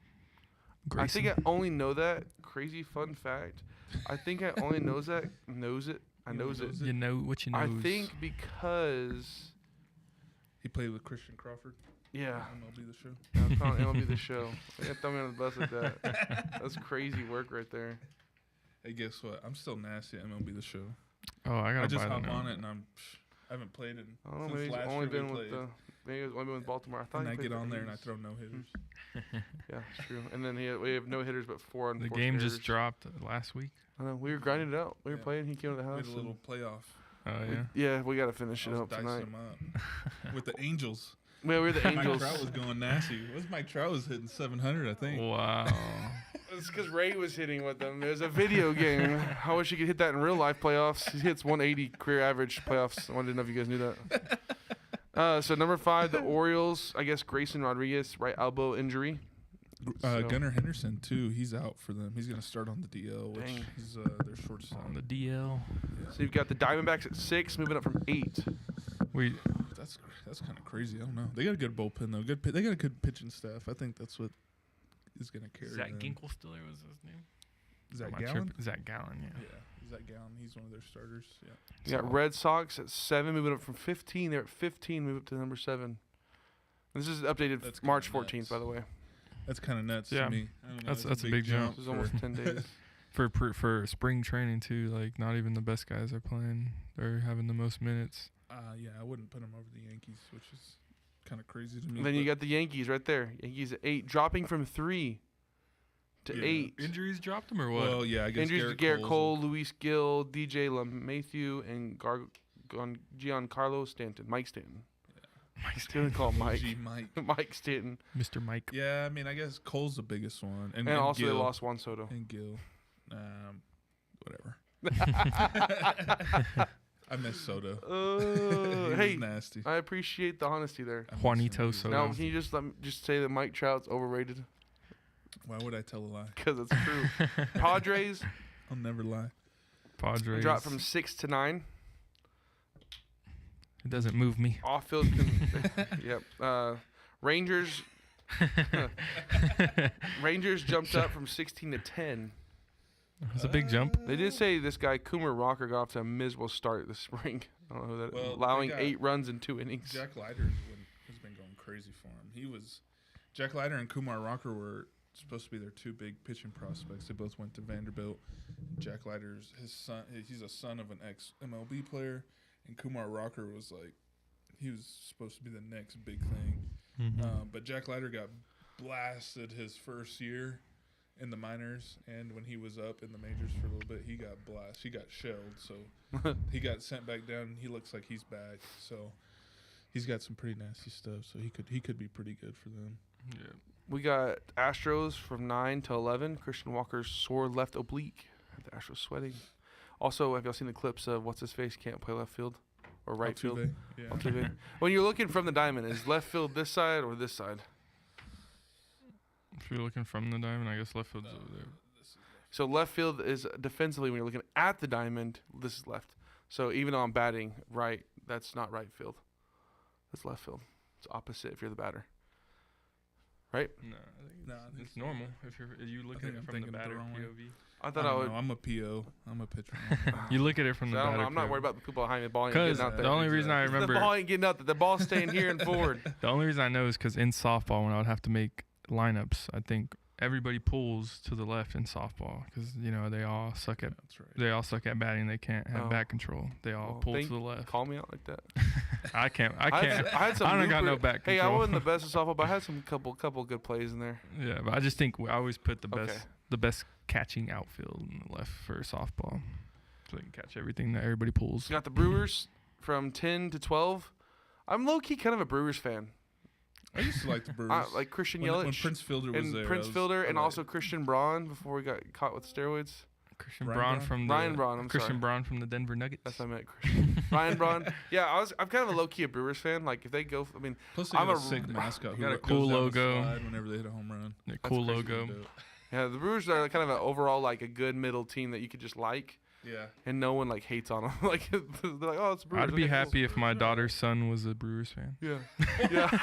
Grayson. I think I only know that. Crazy fun fact. I think I only knows it. I knows it. You know what you know. I think because He played with Christian Crawford. yeah. MLB The Show. I'm calling MLB The Show. I got throw me on the bus like that. That's crazy work right there. Hey, guess what? I'm still nasty at MLB The Show. Oh, I I gotta just buy hop that on now. it, and I haven't played it I don't know. since Maybe he's last only year been we with played. maybe he's only been with Baltimore. I thought And he I played get for on the there and I A's. throw no hitters. Yeah, it's true. And then we have no hitters but 4 on The game just dropped last week. I know. We were grinding it out. We were Yeah. playing. He came to the We house. had a little playoff. Oh and yeah. we got to finish I it was up dicing tonight. them up with the Angels. Yeah, we were the Mike Angels. Trout was going nasty. Mike Trout was hitting 700, I think. Wow. It's because Ray was hitting with them. It was a video game. I wish he could hit that in real life playoffs. He hits 180 career average playoffs. I didn't know if you guys knew that. So number 5, the Orioles. I guess Grayson Rodriguez, right elbow injury. So- Gunnar Henderson too. He's out for them. He's gonna start on the DL, which Dang. is their shortstop. On the DL. So you've got the Diamondbacks at 6, moving up from 8. That's kind of crazy. I don't know. They got a good bullpen though. They got a good pitching staff. I think that's what is gonna carry Zach them. Ginkle still there was his name. Zach Am I Gallen. tripping? Zach Gallen. Yeah. Yeah, Zach Gallen. He's one of their starters. Yeah. You got Red Sox at 7, moving up from 15. They're at 15, move up to number 7. This is updated That's March kinda 14th, nuts. by the way. That's kind of nuts Yeah. to me. I don't know, That's a big jump. This is almost 10 days. For spring training too, like not even the best guys are playing. They're having the most minutes. Yeah, I wouldn't put him over the Yankees, which is kind of crazy to me. And then you but got the Yankees right there. Yankees at 8, dropping from 3 to Yeah. 8. Injuries dropped them or what? Well, yeah, I guess Injuries to Garrett Cole, Luis Gill, DJ LeMahieu, and Giancarlo Stanton. Mike Stanton. Mike's Still gonna call him Mike. OG Mike. Mike Stanton. Mr. Mike. Yeah, I mean, I guess Cole's the biggest one, and also Gil. they lost Juan Soto. And Gil. Whatever. I miss Soto. He Hey, was nasty. I appreciate the honesty there. I miss Juanito him. He was Soto. Now, nasty. can you just say that Mike Trout's overrated? Why would I tell a lie? Because it's true. Padres I'll never lie. Padres. dropped from 6 to 9. It doesn't move me. Off-field. Yep. Rangers. Rangers jumped up from 16 to 10. It's a big jump. They did say this guy Coomer Rocker got off to a miserable start this spring. I don't know who that. Well, they allowing got 8 runs in 2 innings. Jack Leiter has been going crazy for him. Jack Leiter and Kumar Rocker were supposed to be their 2 big pitching prospects. They both went to Vanderbilt. Jack Leiter's his son. He's a son of an ex-MLB player, and Kumar Rocker he was supposed to be the next big thing. But Jack Leiter got blasted his first year in the minors, and when he was up in the majors for a little bit, he got blasted. He got shelled, so he got sent back down. And he looks like he's back, so he's got some pretty nasty stuff. So he could be pretty good for them. Yeah. We got Astros from 9 to 11. Christian Walker's sore left oblique. The Astros sweating. Also, have y'all seen the clips of what's his face can't play left field or right field. Altuve, yeah. Altuve. When you're looking from the diamond, is left field this side or this side? If you're looking from the diamond, I guess left field's over there. So left field is defensively when you're looking at the diamond. This is left. So even though I'm batting right, that's not right field. That's left field. It's opposite if you're the batter. Right? No, I think No, I think it's normal. If you look at it from the batter wrong way. POV. I thought I would. know, I'm a PO. I'm a pitcher. You look at it from So the I don't batter know, I'm not POV. worried about the people behind me. The ball ain't Because getting out the there. only reason I remember, The ball ain't getting out there. The ball's staying here and forward. the only reason I know is because in softball, when I would have to make lineups, I think everybody pulls to the left in softball because they all suck at That's right. they all suck at batting. They can't have Oh. bat control. They all Well, pull to the left. Call me out like that. I can't. I I can't. had some I don't got looper- no back Hey, I control. wasn't the best at softball, but I had some couple good plays in there. Yeah, but I just think I always put Okay. the best catching outfield in the left for softball, so they can catch everything that everybody pulls. You got the Brewers from 10 to 12. I'm low key kind of a Brewers fan. I used to like the Brewers. Like Christian when Yelich Prince Fielder was and there. Prince Fielder and also Christian Braun before we got caught with steroids. Christian Ryan Braun Braun? from Ryan Braun, I'm Christian sorry. Braun from the Denver Nuggets. That's what I meant, Christian. Ryan Braun. Yeah, I'm kind of a low key a Brewers fan. Like if they go, Plus, they I'm got a a sick mascot. who got a goes cool down the logo. slide whenever they hit a home run. Yeah, cool crazy. logo. Dope. yeah, the Brewers are kind of an overall like a good middle team that you could just like, Yeah. and no one like hates on them. Like they're like, oh, it's Brewers. I'd be okay, cool. happy if my daughter's son was a Brewers fan. Yeah, yeah.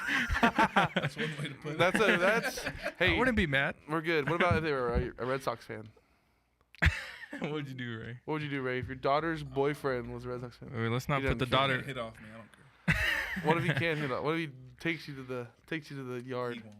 That's one way to put it. That's. I Hey, wouldn't be mad. we're good. What about if they were a Red Sox fan? What'd you do, Ray? What would you do, Ray, if your daughter's boyfriend was a Red Sox fan? Wait, let's not He put the doesn't care. daughter. Hit off me. I don't care. What if he can't hit it? What if he takes you to the yard? He won't.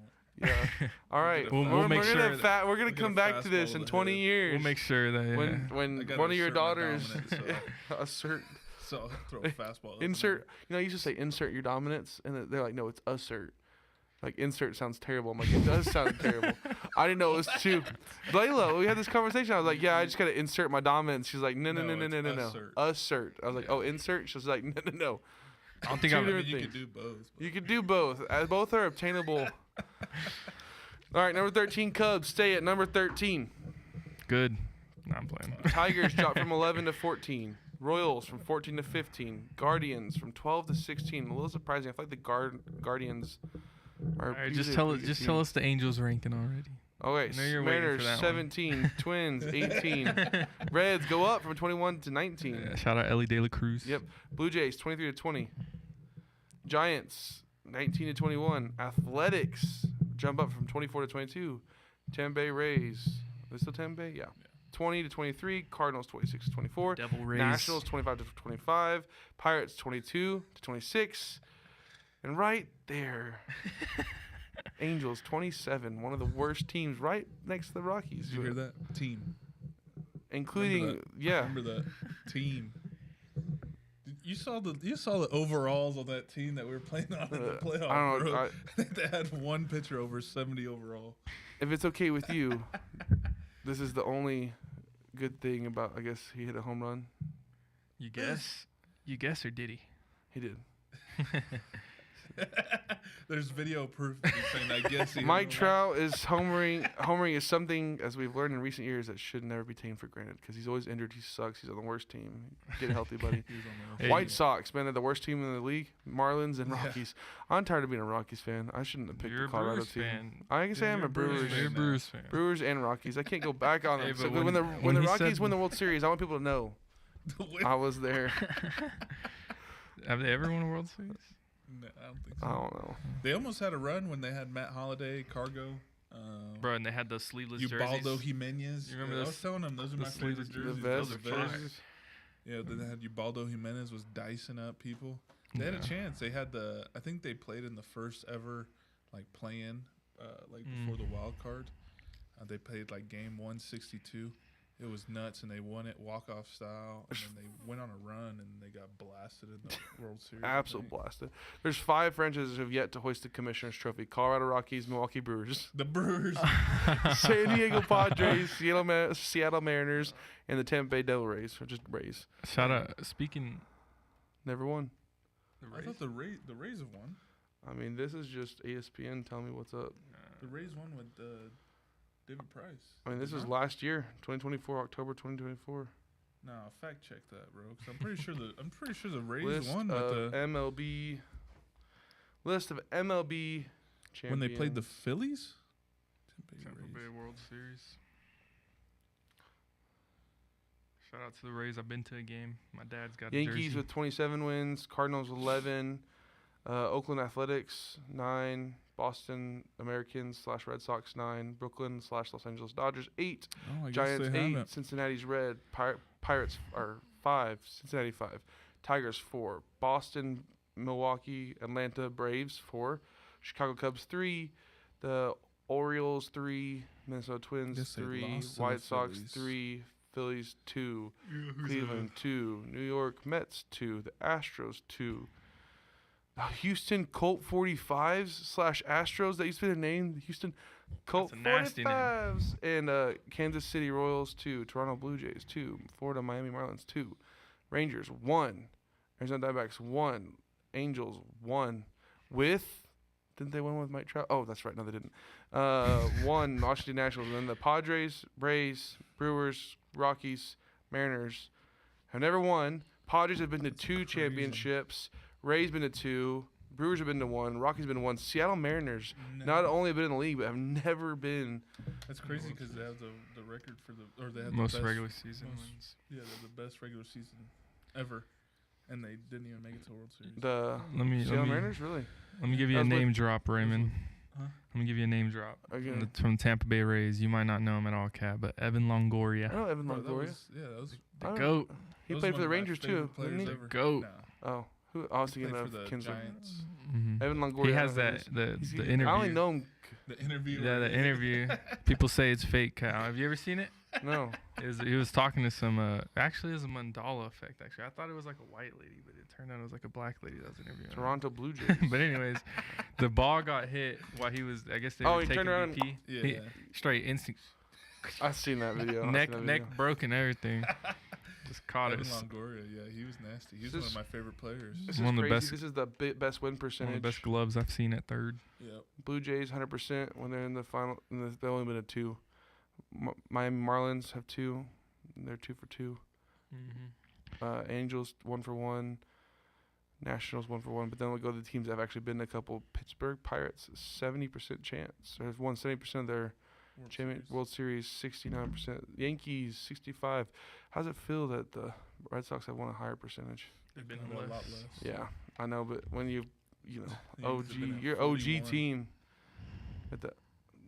Yeah. All right. We'll We're make gonna sure we're gonna we'll get come a back to this fastball in to 20 hit. years. We'll make sure that I when gotta one of your assert my daughters dominance, assert so I'll throw a fastball. up in insert. You used to say insert your dominance, and they're like, no, it's assert. Like insert sounds terrible. I'm like, it does sound terrible. I didn't know it was too. Layla, we had this conversation. I was like, yeah, I just gotta insert my dominance. She's like, no. it's Assert. I was like, oh, insert. She was like, no. I don't think Two I'm. different You things. could do both. You could do both. Both are obtainable. All right, number 13, Cubs stay at number 13. Good. No, I'm playing. Tigers drop from 11 to 14. Royals from 14 to 15. Guardians from 12 to 16. A little surprising. I feel like the Guardians are. All right, usually just a tell pretty us. good Just team. tell us the Angels ranking already. Okay, I know you're waiting Mariners for that one. 17, Twins 18. Reds go up from 21 to 19. Yeah, shout out Ellie De La Cruz. Yep. Blue Jays 23 to 20. Giants 19 to 21. Athletics jump up from 24 to 22. Tampa Bay Rays. Are they still Tampa Bay? Yeah. 20 to 23. Cardinals 26 to 24. Devil Rays. Nationals 25 to 25. Pirates 22 to 26. And right there, Angels 27. One of the worst teams right next to the Rockies. Did you hear that? Team. Including, Remember yeah. Remember that team. You saw the overalls on that team that we were playing on in the playoff. I don't know. bro. I think they had one pitcher over 70 overall. If it's okay with you, this is the only good thing about, I guess, he hit a home run. You guess? You guess or did he? He did. There's video proof of you saying, I guess he Mike Trout is homering. Homering is something, as we've learned in recent years, that should never be taken for granted because he's always injured. He sucks. He's on the worst team. Get healthy, buddy. Hey. White Sox, man, they're the worst team in the league. Marlins and Yeah. Rockies. I'm tired of being a Rockies fan. I shouldn't have picked You're the a Colorado Brewers team. fan. I can say I'm You're a a Brewers Brewers. fan. You're a now. Brewers fan. Brewers and Rockies. I can't go back on them. Hey, So but when the when he Rockies said- win the World Series, I want people to know I was there. Have they ever won a World Series? No, I don't think so. I don't know. They almost had a run when they had Matt Holliday, Cargo. Bro, and they had the sleeveless Ubaldo jerseys. Jimenez. You remember I those- was telling them those are the my favorite sleeveless jerseys. The Those best are fire. jerseys. Yeah, then they had Ubaldo Jimenez was dicing up people. They had a Yeah. chance. They had I think they played in the first ever like play-in, before the wild card. They played like game 162. It was nuts, and they won it walk-off style. And then they went on a run, and they got blasted in the World Series. I Absolute think. blasted. There's 5 franchises who have yet to hoist the Commissioner's Trophy: Colorado Rockies, Milwaukee Brewers, The Brewers. San Diego Padres, Seattle Mariners, and the Tampa Bay Devil Rays, or just Rays. Shout out. Speaking. Never won. The I Rays. thought the Rays have won. I mean, this is just ESPN telling me what's up. The Rays won with David Price. I mean, this Did is not? last year, 2024, October 2024. No, fact check that, bro. 'Cause I'm pretty sure the Rays List won of with the MLB. List of MLB champions. when they played the Phillies. Tampa Bay World Series. Shout out to the Rays. I've been to a game. My dad's got a Yankees jersey. with 27 wins. Cardinals 11. Oakland Athletics 9. Boston Americans / Red Sox 9. Brooklyn / Los Angeles Dodgers 8. Oh, I Giants guess they 8. haven't. Cincinnati's Red. Pirates are 5. Cincinnati 5. Tigers 4. Boston, Milwaukee, Atlanta Braves 4. Chicago Cubs 3. The Orioles 3. Minnesota Twins Guess they 3. lost to the White Sox Phillies. 3. Phillies 2. Cleveland 2. New York Mets 2. The Astros 2. The Houston Colt 45s / Astros, that used to be the name. The Houston Colt That's a nasty name. 45s. And Kansas City Royals 2. Toronto Blue Jays 2. Florida Miami Marlins 2. Rangers 1. Arizona Diamondbacks 1. Angels 1. Didn't they win with Mike Trout? Oh, that's right. No, they didn't. 1 Washington Nationals. And then the Padres, Braves, Brewers, Rockies, Mariners have never won. Padres have been to 2 crazy. championships. Rays been to 2. Brewers have been to 1. Rockies been to 1. Seattle Mariners not only have been in the league, but have never been. That's crazy because they have the record for they have Most the best, regular season most- wins. Yeah, they're the best regular season ever, and they didn't even make it to the World Series. The Let Seattle me Mariners, really? let me give you That a was what- name drop, Raymond. Huh? Let me give you a name drop Okay. from Tampa Bay Rays. You might not know him at all, Cat, but Evan I Longoria, know Evan Bro, that Longoria. was the I don't- goat. He that was played one for the of my Rangers too, favorite didn't he? players ever. Goat. No, Oh, who? I was he thinking played for of the Kinsler. Giants. Mhm. Evan Longoria. He I has don't know that who the he- interview. I only know him. The interview. Yeah, the interview. People say it's fake, Cal. Have you ever seen it? No. He was talking to some. Actually, it was a Mandela effect. Actually, I thought it was like a white lady, but it turned out it was like a black lady that was interviewing. him. Toronto Blue Jays. But anyways, the ball got hit while he was. I guess they Oh, were he taking turned around and- BP. Yeah. He- straight instinct. I've seen that video. I've neck seen that video. broken, everything. Just caught Evan us. Longoria, yeah, he was nasty. He's This one of is- my favorite players. This One is of the crazy. best- This is the best win One percentage. of the best gloves I've seen at third. Yep. Blue Jays 100% when they're in the final. They've only been a 2. Miami Marlins have 2. They're 2 for 2. Mm-hmm. Angels 1 for 1. Nationals 1 for 1. But then we'll go to the teams that have actually been a couple. Pittsburgh Pirates 70% chance. They've won 70% of their World Series 69%. Yankees 65. How's it feel that the Red Sox have won a higher percentage? They've been a less. lot less. Yeah, I know, but when you know, Yankees have been at your OG 41. team.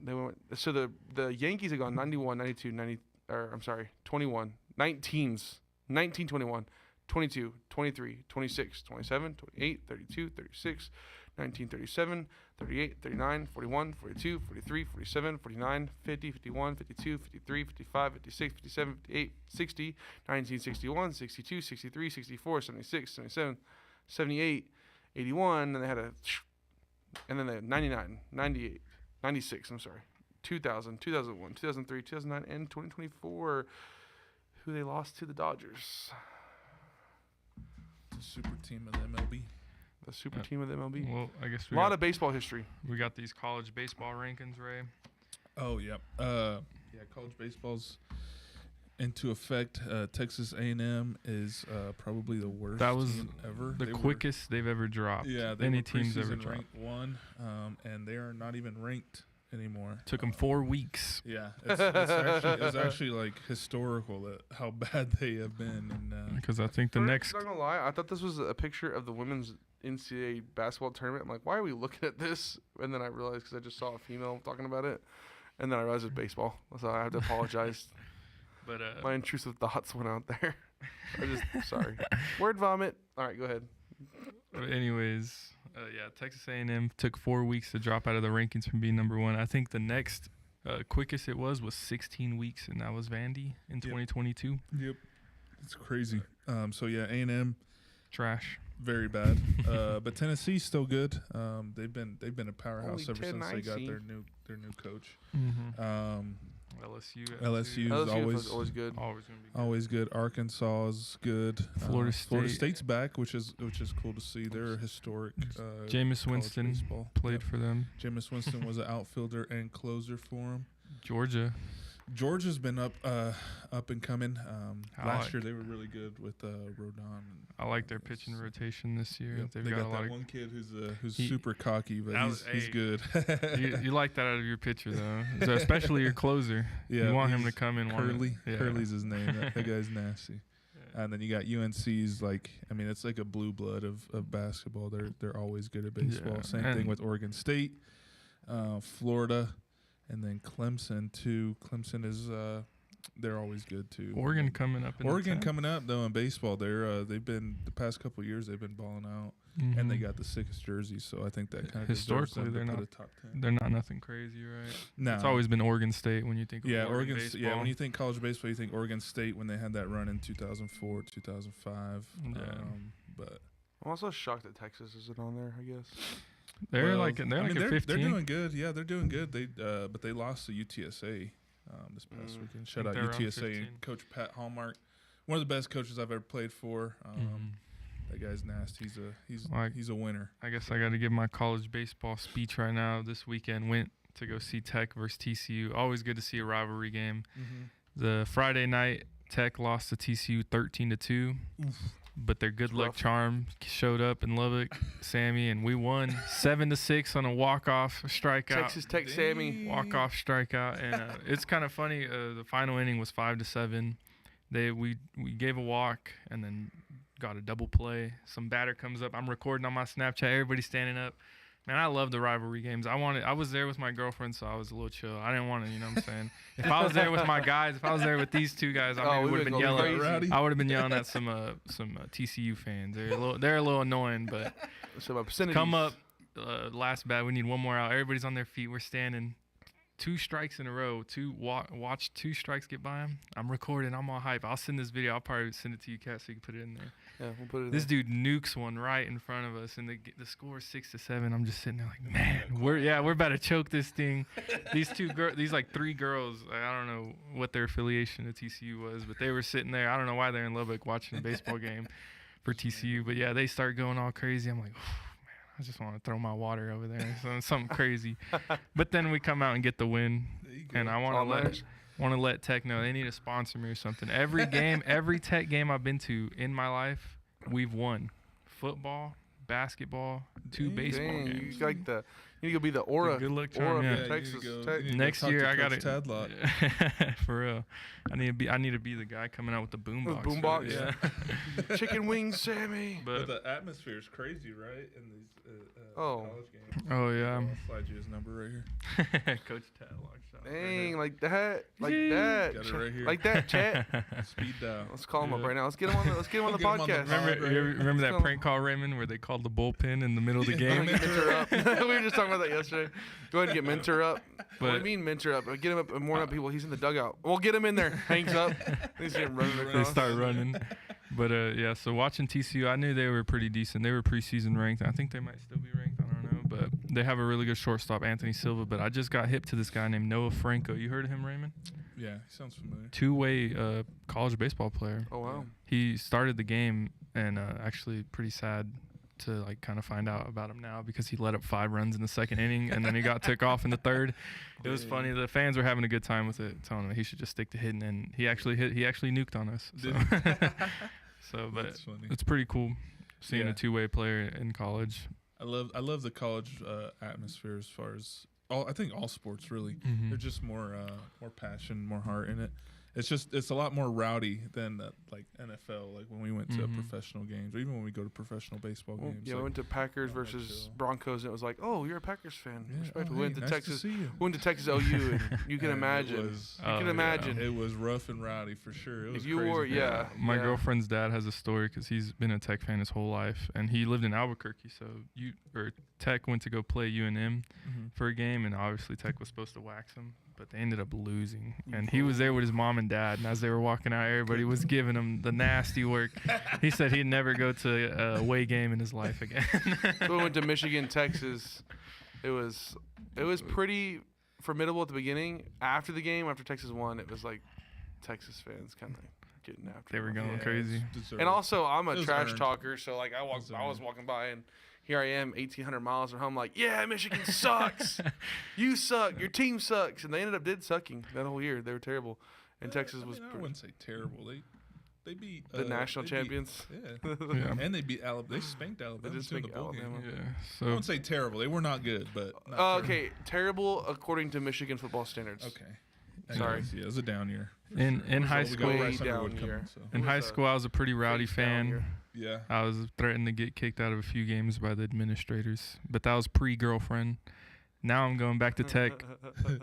They went. So the Yankees have gone 91, 92, 90. Or I'm sorry, 21, 19s, 19, 21, 22, 23, 26, 27, 28, 32, 36, 19, 37, 38, 39, 41, 42, 43, 47, 49, 50, 51, 52, 53, 55, 56, 57, 58, 60, 19, 61, 62, 63, 64, 76, 77, 78, 81, and they had and then they had 99, 98, 96, I'm sorry, 2000, 2001, 2003, 2009, and 2024, who they lost to the Dodgers, The super team of the MLB. the super Yeah. team of the MLB. Well, I guess A lot of baseball history. we got these college baseball rankings, Ray. Oh, yep. Yeah, college baseball's into effect. Texas A&M is probably the worst That was team ever. The They were- quickest they've ever dropped. Yeah, they any were teams ever preseason dropped. ranked 1, and they are not even ranked anymore. Took them 4 weeks. Yeah, it's actually like historical that how bad they have been. And Because I think the next. Not gonna lie, I thought this was a picture of the women's NCAA basketball tournament. I'm like, why are we looking at this? And then I realized because I just saw a female talking about it, and then I realized it's baseball. So I have to apologize. But My intrusive thoughts went out there. Sorry. Word vomit. All right, go ahead. But anyways, yeah, Texas A&M took 4 weeks to drop out of the rankings from being number 1. I think the next quickest it was 16 weeks, and that was Vandy in 2022. yep, it's crazy. So yeah, A&M Trash. very bad, but Tennessee's still good. They've been a powerhouse Only ever since they got 10-19. their new coach. Mm-hmm. LSU LSU. is LSU always was always good. Always gonna be good. always good. Arkansas is good. Florida Florida State. State's back, which is cool to see. They're a historic. Jameis college Winston baseball. played Yep. for them. Jameis Winston was an outfielder and closer for him. Georgia. Georgia's been up and coming. Last year like- they were really good with Rodon. I like their pitching rotation this year. Yep. They've They got, got a lot that of. one kid who's He- super cocky, but That was- he's hey, good. You like that out of your pitcher though, so especially your closer. Yeah, you want him to he's come in. Curly. Yeah. Curly's his name. That guy's nasty. And then you got UNC's it's like a blue blood of basketball. They're always good at baseball. Yeah. Same And- thing with Oregon State, Florida, and then Clemson too. Clemson is they're always good too. Oregon coming up. Oregon coming up though in baseball. They've been the past couple of years they've been balling out, and they got the sickest jerseys. So I think that kind of Historically they're not a top 10. They're not nothing crazy, right? No, It's always been Oregon State when you think of Oregon. baseball. Yeah, when you think college baseball, you think Oregon State when they had that run in 2004, 2005. Yeah. But I'm also shocked that Texas isn't on there. I guess. they're well, like I a mean, 15. They're doing good. Yeah, they're doing good. But they lost to UTSA this past weekend. Shout out they're around UTSA 15. and Coach Pat Hallmark, one of the best coaches I've ever played for. That guy's nasty. He's a winner. I guess I got to give my college baseball speech right now. This weekend went to go see Tech versus TCU. Always good to see a rivalry game. The Friday night, Tech lost to TCU 13-2. But their good luck rough. charm showed up in Lubbock, Sammy, and we won 7-6 on a walk-off strikeout. Texas Tech Sammy. Walk-off strikeout, and it's kind of funny. The final inning was 5-7. We gave a walk and then got a double play. Some batter comes up. I'm recording on my Snapchat. Everybody's standing up. Man, I love the rivalry games. I was there with my girlfriend, so I was a little chill. I didn't want to, you know what I'm saying? If I was there with my guys, if I was there with these two guys, I we would have been go yelling. crazy. I would have been yelling at some TCU fans. They're a little annoying, but Some obscenities. come up, last bat. We need one more out. Everybody's on their feet. We're standing. 2 strikes in a row. Watch 2 strikes get by him. I'm recording. I'm all hype. I'll send this video. I'll probably send it to you, Kat, so you can put it in there. Yeah, we'll put it. This dude nukes one right in front of us, and the score is 6-7. I'm just sitting there like, man, we're about to choke this thing. These 3 girls. I don't know what their affiliation to TCU was, but they were sitting there. I don't know why they're in Lubbock watching a baseball game for TCU, but yeah, they start going all crazy. I'm like, I just want to throw my water over there. Something crazy. But then we come out and get the win. And I want to let Tech know they need to sponsor me or something. Every game, every Tech game I've been to in my life, we've won. Football, basketball, 2 baseball games. You need to go be the aura. The good luck aura charm, of yeah. Texas You Tech. need to Next talk year to I got Coach to Tadlock. for real. I need to be the guy coming out with the boombox. With boombox? Yeah. Chicken wings, Sammy. But But the atmosphere is crazy, right? In these Oh. college games. oh yeah, I'll slide you his number right here. Coach Tadlock. shot. Dang, like that, Got it right here. like that, chat. Speed dial. Let's call him up Yeah. right now. Let's get him on the Get him on the podcast. pod. Remember that Let's go. prank call, Raymond, where they called the bullpen in the middle of the Yeah. game? Get Minter up. We were just talking about that yesterday. Go ahead and get Minter up. What do you But- mean Minter up? Get him up and warm up people. He's in the dugout. We'll get him in there. Hangs up. He's getting running They across. start running. But yeah, so watching TCU, I knew they were pretty decent. They were preseason ranked. I think they might still be ranked. I don't know. But they have a really good shortstop, Anthony Silva. But I just got hip to this guy named Noah Franco. You heard of him, Raymond? Yeah, he sounds familiar. 2-way college baseball player. Oh wow. He started the game, and actually pretty sad to like kind of find out about him now because he let up 5 runs in the second inning, and then he got took off in the third. It was funny. The fans were having a good time with it, telling him he should just stick to hitting, and he actually nuked on us. So, so but That's funny. it's pretty cool seeing Yeah. a 2-way player in college. I love the college atmosphere as far as I think all sports really. Mhm. There's just more passion, more heart in it. It's a lot more rowdy than like NFL. Like when we went to Mhm. professional games, or even when we go to professional baseball Well, games. yeah, we like, went to Packers more versus chill. Broncos, and it was like, oh, you're a Packers fan. yeah, Respect. oh, We went hey, to nice Texas. To see you. We went to Texas OU, and you can And imagine. It was, You can yeah. imagine. it was rough and rowdy for sure. It was If you crazy. were, yeah. My girlfriend's dad has a story because he's been a Tech fan his whole life, and he lived in Albuquerque. So Tech went to go play UNM Mhm. for a game, and obviously Tech was supposed to wax him, but they ended up losing. And he was there with his mom and dad, and as they were walking out, everybody was giving him the nasty work. He said he'd never go to a away game in his life again. So we went to Michigan, Texas. It was pretty formidable at the beginning. After the game, after Texas won, it was like Texas fans kind of getting after. They were him. going Yeah, crazy. it's deserved. And also, I'm It a was trash earned. talker, so like I was earned. walking by, and here I am, 1,800 miles from home, like, yeah, Michigan sucks. You suck. Your team sucks, and they ended up sucking that whole year. They were terrible, and Texas was I wouldn't say terrible. They beat the national champions. Yeah. Yeah. And they beat Alabama. They spanked Alabama. They did too in the spank bowl game. Alabama. Yeah. I So wouldn't say terrible. They were not good, but not terrible. Okay, terrible according to Michigan football standards. Okay. Sorry. Anyways, yeah, it was a down year. in high We got school, Way Bryce down Underwood year. coming, so. in It high was a school, I was a pretty rowdy face down fan. year. Yeah. I was threatened to get kicked out of a few games by the administrators, but that was pre-girlfriend. Now I'm going back to Tech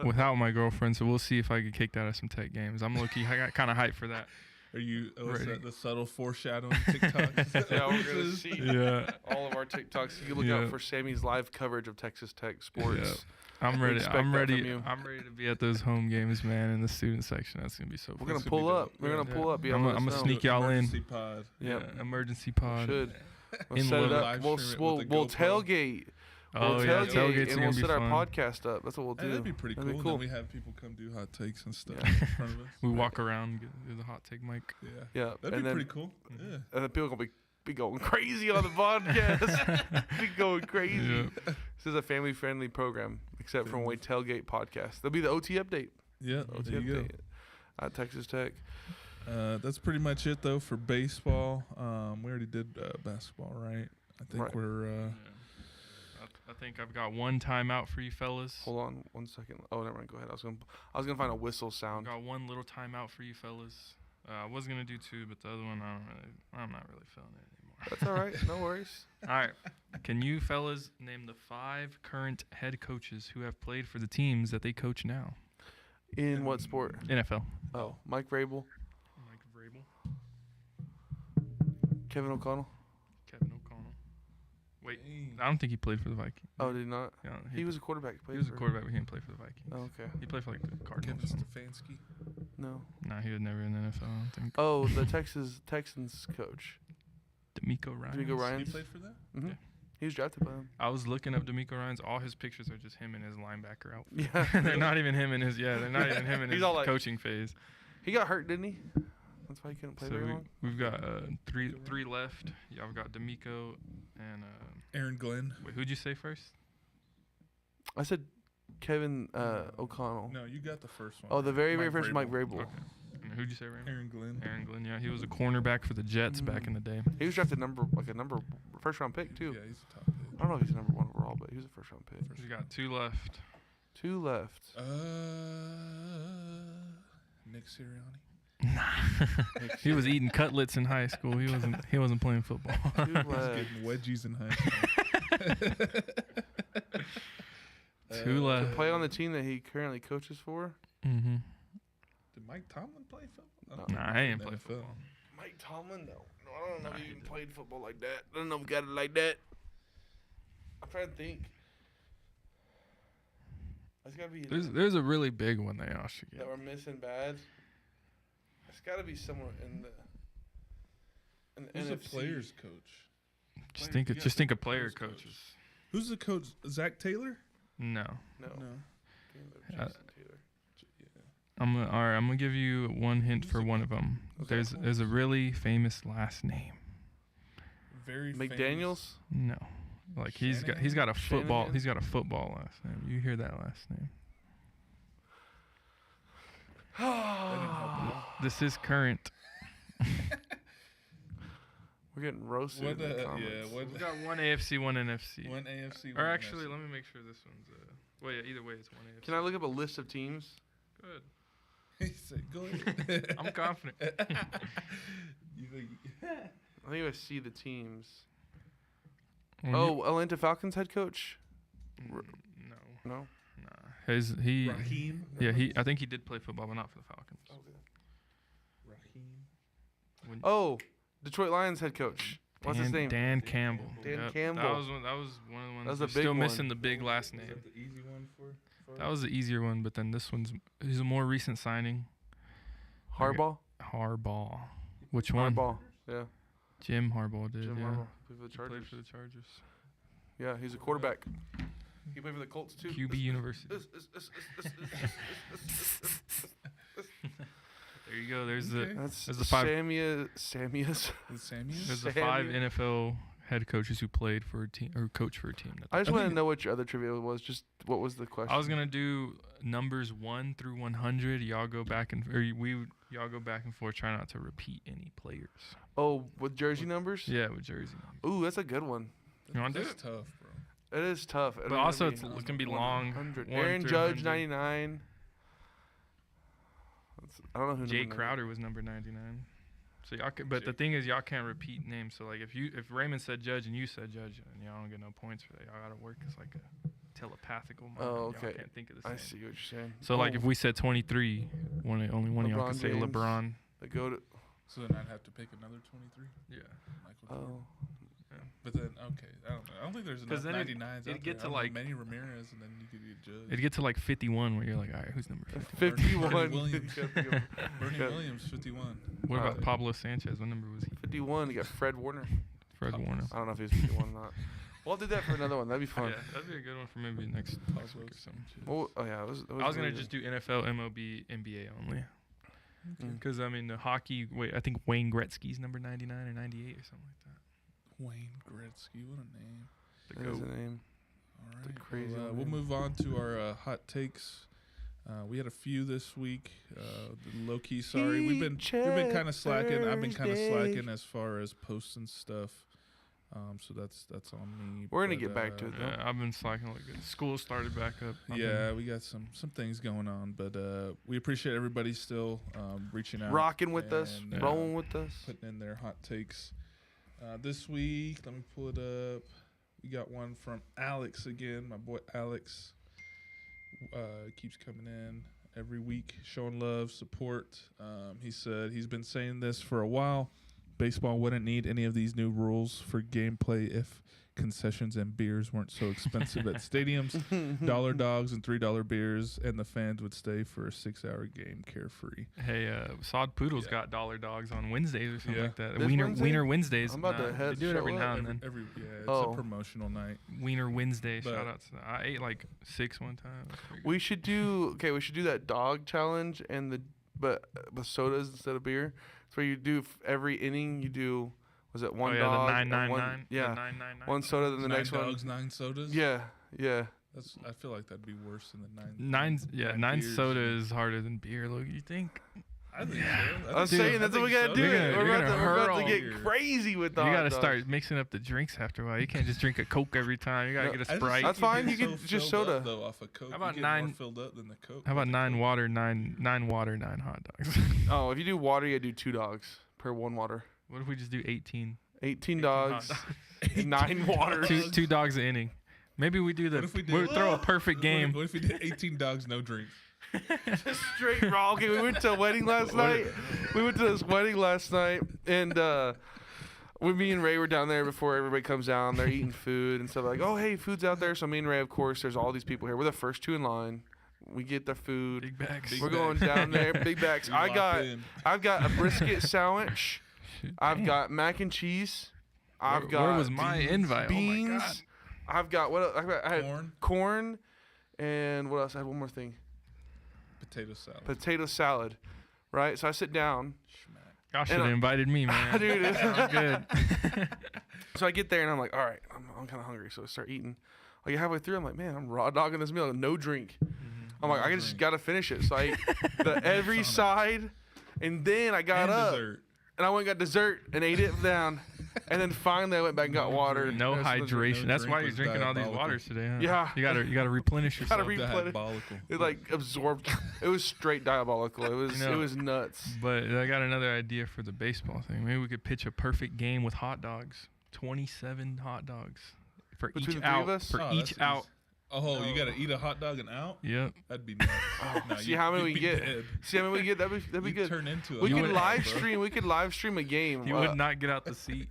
without my girlfriend, so we'll see if I get kicked out of some Tech games. I'm low-key, I got kind of hyped for that. Are you Ready. the subtle foreshadowing TikToks? Yeah, we're gonna see Yeah. all of our TikToks. You can look Yeah. out for Sammy's live coverage of Texas Tech sports. I'm We ready. expect I'm that ready. from you. I'm ready to be at those home games, man, in the student section. That's gonna be so We're fun. gonna This would pull be up. dope. We're gonna Yeah. pull up. Be I'm able to a let us know. sneak y'all in. Emergency pod. Yep. Yeah, emergency pod. Should. We'll In set it low. up. Live We'll stream it we'll, with the we'll GoPro. tailgate. Oh We'll yeah, tailgate, tailgates are and gonna we'll be set our fun. podcast up. That's what we'll do. Hey, that'd be pretty That'd cool. be cool. Then we have people come do hot takes and stuff Yeah. in front of us. We walk around, do the hot take mic. Yeah. Yeah, That'd and be then pretty cool. Yeah. and then people gonna be going crazy on the podcast. Be going crazy. Yeah. This is a family-friendly program, except for when we tailgate podcast. That'll be the OT update. Yeah. OT There you go. update at Texas Tech. That's pretty much it though for baseball. We already did basketball, right? I think Right. we're I think I've got one timeout for you fellas. Hold on 1 second. Oh, never mind. Go ahead. I was gonna find a whistle I've sound. got one little timeout for you fellas. I was gonna do two, but the other one I'm not really feeling it anymore. That's all right. No worries. All right. Can you fellas name the 5 current head coaches who have played for the teams that they coach now? In what sport? NFL. Oh, Mike Vrabel, Mike Vrabel, Kevin O'Connell. Kevin O'Connell. Wait, Dang. I don't think he played for the Vikings. Oh, did he not? Yeah, He was a quarterback. he was a quarterback, but he didn't play for the Vikings. Oh, okay. He played for like the Kevin Cardinals. Stefanski. No. Nah, he was never in the NFL. I don't think. Oh, the Texans coach. D'Amico Ryans. D'Amico He Ryans. played for that? Mm-hmm. Yeah. He was drafted by him. I was looking up D'Amico Ryans. All his pictures are just him in his linebacker outfit. Yeah. They're not even him in his. Yeah, they're not even him in He's his all like- coaching phase. He got hurt, didn't he? That's why he couldn't play So very long. we've got three left. Yeah, I've got D'Amico and Aaron Glenn. wait, who'd you say first? I said Kevin O'Connell. No, you got the first one. Oh, the very Mike first Mike Vrabel. Okay. And who'd you say, Raymond? Aaron Glenn. Aaron Glenn. Yeah, he was a cornerback for the Jets back in the day. He was drafted first round pick too. Yeah, he's a top pick. I don't know if he's number 1 overall, but he was a first round pick. We got 2 left. 2 left. Nick Sirianni. He was eating cutlets in high school. He wasn't playing football. 2 He's left. getting wedgies in high school. 2 To left. play on the team that he currently coaches for. Mm-hmm. Did Mike Tomlin play football? Nah, I ain't play play football. Mike Tomlin, no. I don't know Nah, if he he even didn't. played football like that. I don't know if he got it like that. I'm trying to think. It's got to be There's a really big one they all should that get. we're missing bad. It's got to be somewhere in the Who's the NFC. players coach? Just think of player coaches. Who's the coach? Zach Taylor? No. No. No. Jason Taylor. I'm gonna give you one hint for one of them. Okay. There's a really famous last name. Very McDaniels. No, like he's got a Shanahan? football last name. You hear that last name? This is current. We're getting roasted What, in the yeah, comments. what- We got one AFC, one NFC. One AFC. Or one actually, NFC. let me make sure this one's. Well, yeah, either way, it's one AFC. Can I look up a list of teams? Good. He said, "Go ahead." I'm confident. You think? I think I see the teams. When Oh, Atlanta Falcons head coach? no, No. nah. He. Raheem. Yeah, I think he did play football, but not for the Falcons. Raheem. When- Oh, Detroit Lions head coach. What's his name? Dan Campbell. Dan Yep, Campbell. That was one of the ones. That was a You're big still one. missing the big last Is name. that the easy one for? That was the easier one, but then this he's a more recent signing. Harbaugh? Harbaugh. Which one? Harbaugh. Yeah. Jim Harbaugh did. Jim yeah. Harbaugh. Played for the He Chargers. played for the Chargers. Yeah, he's a quarterback. He played for the Colts too. QB University. There There you go. There's Okay. That's the 5. Sammy's. The Sammys? There's the Sammy. 5 NFL head coaches who played for a team or coach for a team. I just I want to think- know what your other trivia was. Just what was the question? I was gonna do numbers 1 through 100. Y'all go back and y'all go back and forth. Try not to repeat any players. Oh, with jersey numbers? Yeah, with jersey. Ooh, that's a good one. You wanna do That's it? tough, bro. It is tough. But also it's gonna be long. 100. 1 Aaron through Judge, 100. 99. I don't know who. Jay number Crowder was number 99. So y'all can, but the thing is, y'all can't repeat names. So like, if Raymond said Judge and you said Judge, and y'all don't get no points for that. Y'all gotta work as like a telepathical mind. Oh, Y'all okay. can't think of the I same. see what you're saying. So like, Oh, if we said 23, only one of y'all LeBron could say James. LeBron. the go to. So then I'd have to pick another 23? Yeah. Michael Jordan. Oh, But then, okay, I don't know. I don't think there's 'Cause enough then 99s it'd out get there. to, I don't know, like- Manny Ramirez, and then you could get Judge. It'd get to like 51 where you're like, all right, who's number 50? 51. Bernie Williams. Bernie Yeah. Williams, 51. What about Uh, Pablo Sanchez? What number was he? 51. You got Fred Warner. Fred Pablo Warner. I don't know if he's 51 or not. We'll do that for another one. That'd be fun. Yeah, that'd be a good one for maybe next Pablo week or something. Sanchez. Oh, yeah. It was I was gonna really just do NFL, MLB, NBA only. Mm. Because I mean the hockey. Wait, I think Wayne Gretzky's number 99 or 98 or something like that. Wayne Gretzky, what a name. The good. That is GOAT. a name. All It's a right. crazy well, one, we'll man. move on to our hot takes. We had a few this week. Low key, sorry. We've been kind of slacking. I've been kind of slacking as far as posting stuff. So that's on me. We're gonna but, get back to it, though. Yeah, I've been slacking like good. School started back up. I've Yeah, been- we got some things going on, but we appreciate everybody still reaching out, Rocking with us, and, rolling with us. putting in their hot takes. This week, let me pull it up. We got one from Alex again. My boy Alex keeps coming in every week, showing love, support. He said he's been saying this for a while. Baseball wouldn't need any of these new rules for gameplay if concessions and beers weren't so expensive at stadiums. $1 dogs and $3 beers, and the fans would stay for a 6-hour game carefree. Hey, Sod Poodles Yeah. got $dollar dogs on Wednesdays or something Yeah. like that. This Wednesday? Wiener Wednesdays. I'm about to Nah, head they do it every show now up. and then. It's Oh. a promotional night. Wiener Wednesday. But- Shout out to that. I ate like 6 one time. That's pretty good. We should do that dog challenge and but with sodas instead of beer. It's where you do every inning. You do was it one oh, yeah, dog? the and 999. one, yeah, 999. one soda. Then the 9 next dogs, one. 9 sodas. Yeah. I feel like that'd be worse than the 9. Nine beers. soda is harder than beer. Look, you think? I think Yeah. so. I was saying that's what we gotta do. You're It. gonna- We're you're about to gonna get hurl. crazy with the You hot gotta dogs. start mixing up the drinks after a while. You can't just drink a Coke every time. You gotta No, get a I just Sprite. That's think fine, get you can so just filled soda. up, though, off a Coke. How about you get more 9 filled up than the Coke? How about with the 9 Coke. water, 9 water, 9 hot dogs? Oh, if you do water, you gotta do 2 dogs per 1 water. What if we just do 18? 18 hot dogs, dogs. 9 waters. two dogs an inning. Maybe we do the. What if we we'll did- throw a perfect game. What if we did 18 dogs, no drinks? Straight raw. Okay, we went to a wedding last night. We went to this wedding last night, and me and Ray were down there before everybody comes down. They're eating food and stuff like, oh, hey, food's out there. So me and Ray, of course, there's all these people here. We're the first 2 in line. We get the food. Big bags. Big We're bags. going down there, big bags. We locked in. I've got a brisket sandwich. I've got mac and cheese. I've got Where was my invite? beans. Oh my god. I've got what else? I had Corn, corn, and what else? I had one more thing. potato salad. Potato salad, right? So I sit down. Schmack. Y'all should have invited me, man. Dude, it Sounds good. So I get there and I'm like, all right, I'm kind of hungry. So I start eating. Like halfway through, I'm like, man, I'm raw dogging this meal, no drink. I'm like, No I just drink. gotta finish it. So I ate every side, and then I got And up dessert. and I went and got dessert and ate it down, and then finally I went back and got No water. drink. No That's the drink. hydration. That's drink why you're was drinking all these diabolical. waters today, huh? Yeah. You gotta replenish Gotta yourself. replenish. Diabolical. It like absorbed. It was straight diabolical. It was You know, it was nuts. But I got another idea for the baseball thing. Maybe we could pitch a perfect game with hot dogs. 27 hot dogs for Between each the three out. of us? For Oh, each that's out. easy. Oh, you gotta eat a hot dog and out? Yep. That'd be nuts. No, See how many you'd we be get. dead. See how many we get. That'd be You'd good. turn into a We hot could dog, live bro. stream. We could live stream a game. You would not get out the seat.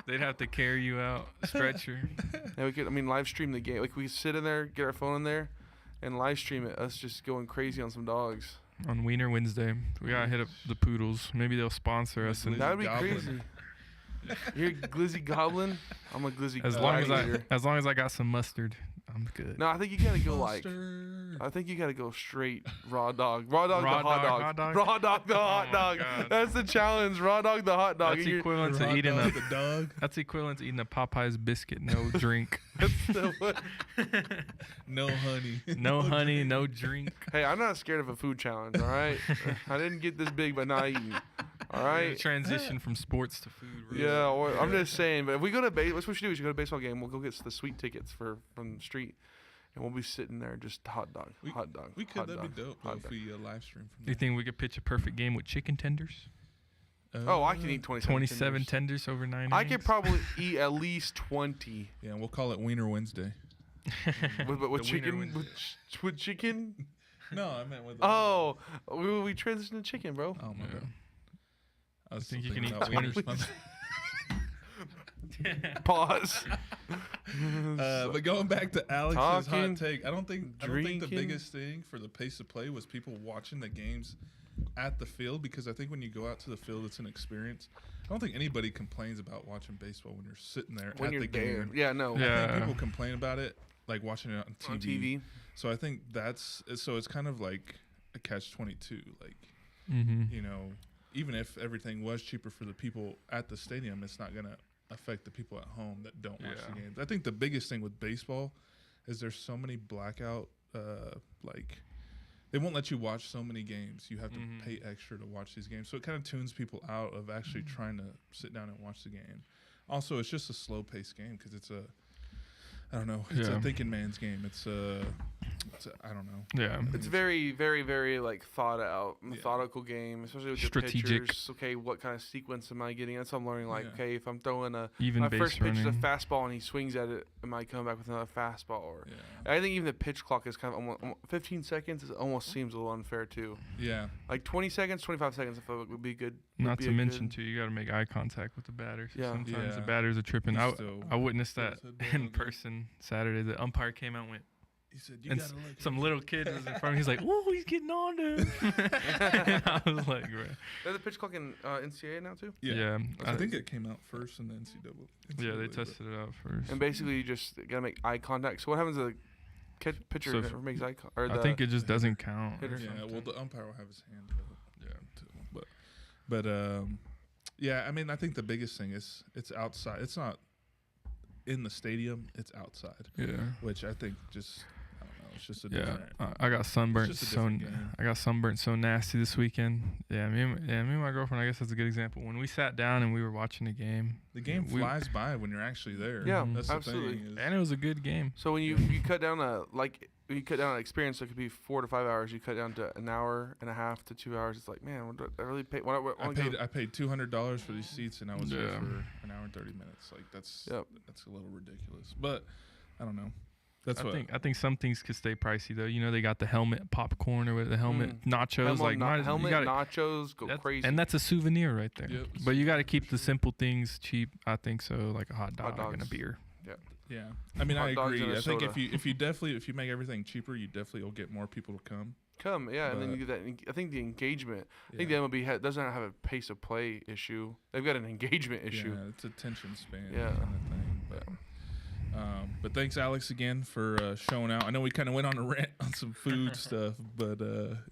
They'd have to carry you out, stretcher. Yeah, we could. I mean, live stream the game. Like we sit in there, get our phone in there, and live stream it. Us just going crazy on some dogs. On Wiener Wednesday, we gotta hit up the Poodles. Maybe they'll sponsor us. And Glizzy That'd be Goblin. crazy. You're a glizzy goblin. I'm a glizzy. as long as gladiator. I got some mustard, I'm good. No, I think you gotta go like. Monster. I think you got to go straight raw dog. Raw dog Raw the hot dog, dog. hot dog? Raw dog the hot my dog. God. That's the challenge. Raw dog the hot dog. That's And you're- equivalent to Hot eating dog, a. the dog. That's equivalent to eating a Popeyes biscuit, no drink. that's the one. No honey. No honey, no drink. Hey, I'm not scared of a food challenge, all right? I didn't get this big by not eating. All right? Transition from sports to food. Really. Yeah, I'm just saying. But if we go to what we should do is you go to a baseball game. We'll go get the sweet tickets from the street, and we'll be sitting there just hot dog, hot dog. We could. hot That'd dog, be dope though, hot if dog. we live stream from Do you think we could pitch a perfect game with chicken tenders? Oh, I can eat 27 tenders over 9 I innings? could probably eat at least 20 Yeah, we'll call it Wiener Wednesday. with The Wiener chicken. Wednesday. With chicken. No, I meant with. Oh, we transitioned to chicken, bro. Oh my Yeah. god. I was think still you can thinking eat about 20. wieners. Pause. But going back to Alex's Talking, hot take, I don't think the drinking. biggest thing for the pace of play was people watching the games at the field, because I think when you go out to the field, it's an experience. I don't think anybody complains about watching baseball when you're sitting there When at you're the there. game. Yeah, no. I Yeah. think people complain about it, like watching it on On TV. So I think it's kind of like a catch-22. Like, Mm-hmm. you know, even if everything was cheaper for the people at the stadium, it's not going to affect the people at home that don't watch the Yeah. games. I think the biggest thing with baseball is there's so many blackout, they won't let you watch so many games. You have to Mhm. pay extra to watch these games. So it kind of tunes people out of actually trying to sit down and watch the game. Also, it's just a slow-paced game because it's I don't know. It's Yeah. a thinking man's game. It's I don't know. Yeah. It's very, very, very like thought out, methodical game, especially with the Strategic. pitchers. Okay, what kind of sequence am I getting? That's what I'm learning. Like, Yeah. okay, if I'm throwing Even my base first pitch is a running. fastball and he swings at it, am I coming back with another fastball? Or Yeah. I think even the pitch clock is kind of almost 15 seconds. It almost seems a little unfair too. Yeah. Like 20 seconds, 25 seconds, I feel like would be good. Not be to a mention, good- too, you got to make eye contact with the batters. Yeah. Sometimes the Yeah. batters are tripping. He's I, still- I witnessed that still said that in all day. person Saturday. The umpire came out and went, He said, you and gotta look. some little kid was in front of me. He's like, "Whoa, he's getting on to him." And I was like, bro. There's a pitch clock in NCAA now too. Yeah. I I- think it came out first in the NCAA. Yeah, they but- tested it out first. And basically, you just gotta make eye contact. So what happens to the pitcher So if- never makes eye contact? Or I the think it just doesn't count. or hitter. Yeah, well, something. the umpire will have his hand up. Yeah. Too. Yeah, I mean, I think the biggest thing is it's outside. It's not in the stadium. It's outside, Yeah. which I think just, I don't know, it's just a Yeah, different. I got sunburnt just a so different game. I got sunburnt so nasty this weekend. Yeah, me and my girlfriend. I guess that's a good example. When we sat down and we were watching the game, The game we- flies by when you're actually there. Yeah, That's the absolutely. thing. and it was a good game. So when you cut down when you cut down an experience that could be 4 to 5 hours, you cut down to an hour and a half to 2 hours. It's like, man, what do I really pay? I paid $200 for these seats, and I was there Yeah. for an hour and 30 minutes. Like that's Yep. that's a little ridiculous. But I don't know. That's what I think some things could stay pricey though. You know, they got the helmet popcorn or the helmet nachos. helmet, you gotta, nachos go that's- crazy. and that's a souvenir right there. Yep, But you got to souvenir keep for the sure. simple things cheap. I think so, like a hot dog and a dogs. beer. Yeah, I mean, Hot I dogs agree. and a I think soda. if you make everything cheaper, you definitely will get more people to come. Come, yeah, and then But- you get that. I think the engagement. I think Yeah. the MLB doesn't have a pace of play issue. They've got an engagement issue. Yeah, it's attention span Yeah. kind of thing. But thanks, Alex, again for showing out. I know we kind of went on a rant on some food stuff, but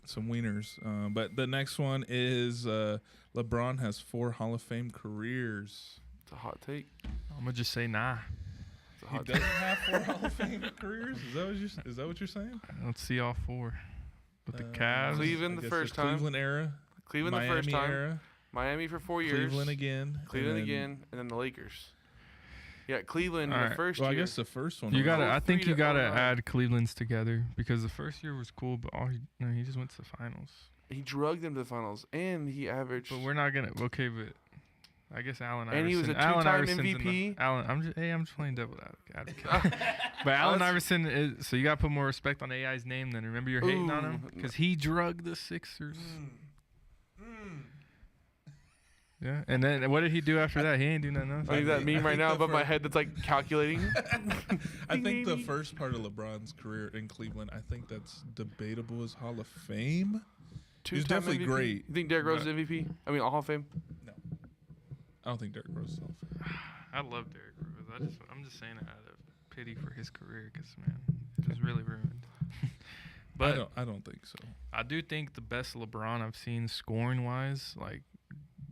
some wieners. But the next one is LeBron has 4 Hall of Fame careers. It's a hot take. I'm gonna just say nah. It's a He hot doesn't have 4 Hall of Fame careers. Is that what you're saying? Let's see all 4. With the Uh, Cavs, Cleveland I the guess first time. Cleveland era. Cleveland Miami the first time. era. Miami for 4 years. Cleveland again. Cleveland and then- again, and then the Lakers. Yeah, Cleveland in Alright. the first Well, I year. guess the first one. you was- gotta. I 03 think you to gotta 09. add Cleveland's together because the first year was cool, but he just went to the finals. He drugged them to the finals, and he averaged. But we're not gonna. Okay, but I guess Allen Iverson. And he was a Allen two-time Iverson's in the- MVP. Allen, I'm just playing devil advocate. But Allen That's- Iverson is. So you gotta put more respect on AI's name. Then remember you're hating on him Ooh, because he drugged the Sixers. Yeah, and then what did he do after that? He ain't do nothing else. I think that I meme right think now the above my fir- head that's like calculating. I think the first part of LeBron's career in Cleveland, I think that's debatable as Hall of Fame. He's Two-time definitely MVP. great. You think Derrick Rose is MVP? I mean, Hall of Fame. No, I don't think Derrick Rose is Hall of Fame. I love Derrick Rose. I'm just saying it out of pity for his career because man, it was really ruined. But I don't think so. I do think the best LeBron I've seen scoring wise, like,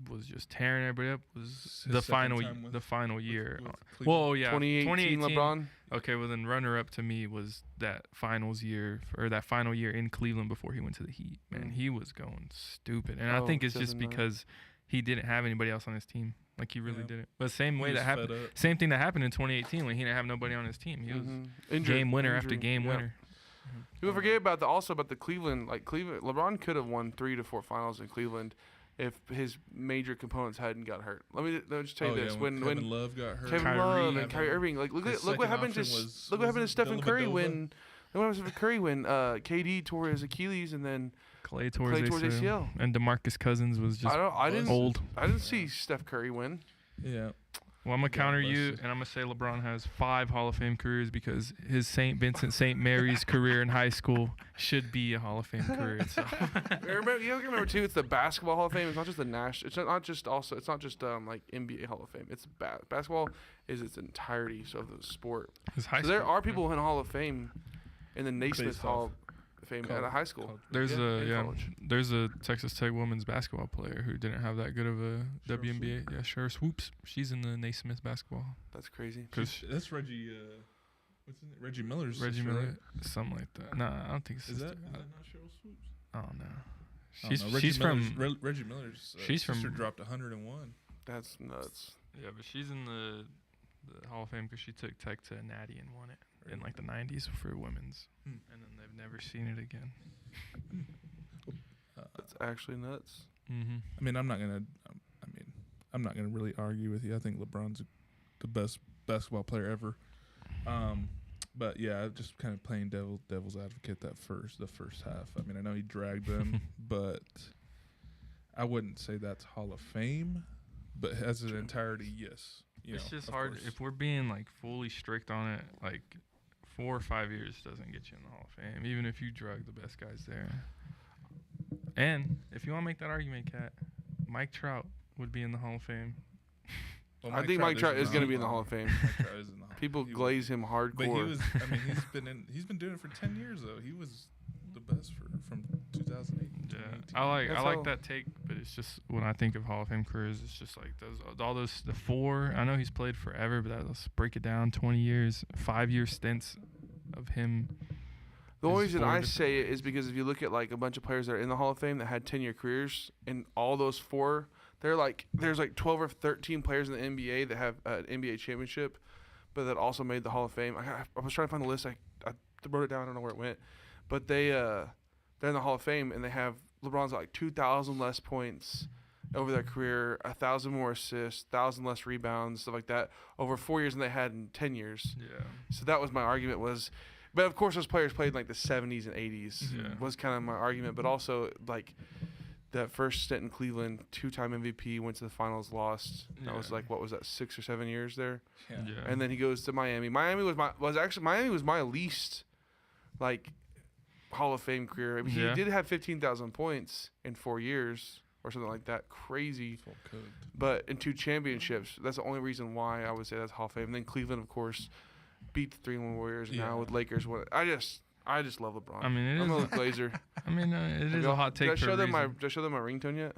was just tearing everybody up. Was His the second final time with- year? with Well, yeah, 2018 LeBron. Okay, well then runner up to me was that finals year or that final year in Cleveland before he went to the Heat. Man, he was going stupid, and I think it's just 2009. because he didn't have anybody else on his team. Like he really Yeah. didn't. But same way He that was happened. fed up. Same thing that happened in 2018 when he didn't have nobody on his team. He was Injured, game winner after injury, game yeah. winner. People forget about the Cleveland. Like Cleveland, LeBron could have won 3 to 4 finals in Cleveland if his major components hadn't got hurt. Let me just tell you this: when Kevin Love got hurt, Kevin Love and Kyrie Irving, like his look what second happened to option was look what happened to Stephen Curry Dellavedova? when KD tore his Achilles and then Clay tore Clay his tore his ACL. And DeMarcus Cousins was just I didn't old. I didn't see Steph Curry win. Yeah. Well, I'm gonna God counter bless you, you. and I'm gonna say LeBron has 5 Hall of Fame careers because his St. Vincent St. Mary's career in high school should be a Hall of Fame career itself. Remember, you have to remember too. It's the Basketball Hall of Fame. It's not just the national. It's not just also. It's not just like NBA Hall of Fame. It's basketball is its entirety of the sport. His high So there school, are people in Hall of Fame, in the Naismith Based Hall off of Fame college- at a high school. college- There's in college. there's a Texas Tech women's basketball player who didn't have that good of a Cheryl WNBA. Yeah, Cheryl Swoops. She's in the Naismith basketball. That's crazy. That's Reggie. What's his name? Reggie Miller's Reggie sister, Miller, right? something like that. Nah, I don't think it's Is that sister. not Cheryl Swoops? I don't know. I don't know. She's from Reggie Miller's she's from- sister dropped 101. That's nuts. yeah, but she's in the Hall of Fame because she took Tech to a Natty and won it in like the 90s for women's, and then they've never seen it again. That's actually nuts. Mm-hmm. I mean, I'm not gonna really argue with you. I think LeBron's the best basketball player ever. But yeah, just kind of playing devil's advocate the first half. I mean, I know he dragged them, but I wouldn't say that's Hall of Fame. But as an entirety, yes. It's just of hard course. if we're being like fully strict on it. Like 4 or 5 years doesn't get you in the Hall of Fame, even if you drug the best guys there. And if you want to make that argument, Kat, Mike Trout would be in the Hall of Fame. Well, I think Mike Trout is going to be in the Hall of Fame. Mike Trout is in the Hall. People He glaze him hardcore. But he was. I mean, he's been doing it for 10 years though. He was the best from 2008. Yeah, 2018. I That's like how- that take, but it's just when I think of Hall of Fame careers, it's just like the 4. I know he's played forever, but let's break it down: 20 years, 5-year stints of him. The only is reason 4 I different- say it is because if you look at like a bunch of players that are in the Hall of Fame that had 10-year careers, and all those 4, there's like 12 or 13 players in the NBA that have an NBA championship, but that also made the Hall of Fame. I was trying to find the list. I wrote it down. I don't know where it went, but they're in the Hall of Fame and they have LeBron's got like 2,000 less points over their career, 1,000 more assists, 1,000 less rebounds, stuff like that over 4 years than they had in 10 years. Yeah. So that was my argument was, but of course those players played in like the 70s and 80s Yeah. was kind of my argument, but also like that first stint in Cleveland, 2-time MVP, went to the finals, lost. That was Yeah. like, what was that, 6 or 7 years there? Yeah. Yeah. And then he goes to Miami. Miami was my least like Hall of Fame career. I mean, Yeah. he did have 15,000 points in 4 years or something like that. Crazy. Full code. But in 2 championships, that's the only reason why I would say that's Hall of Fame. And then Cleveland, of course, beat the 3-1 Warriors. And now Yeah. with Lakers, I just love LeBron. I mean, it I'm is. a Glazer. I mean, it is a hot take. Did I for show a them reason. did I show them my ringtone yet?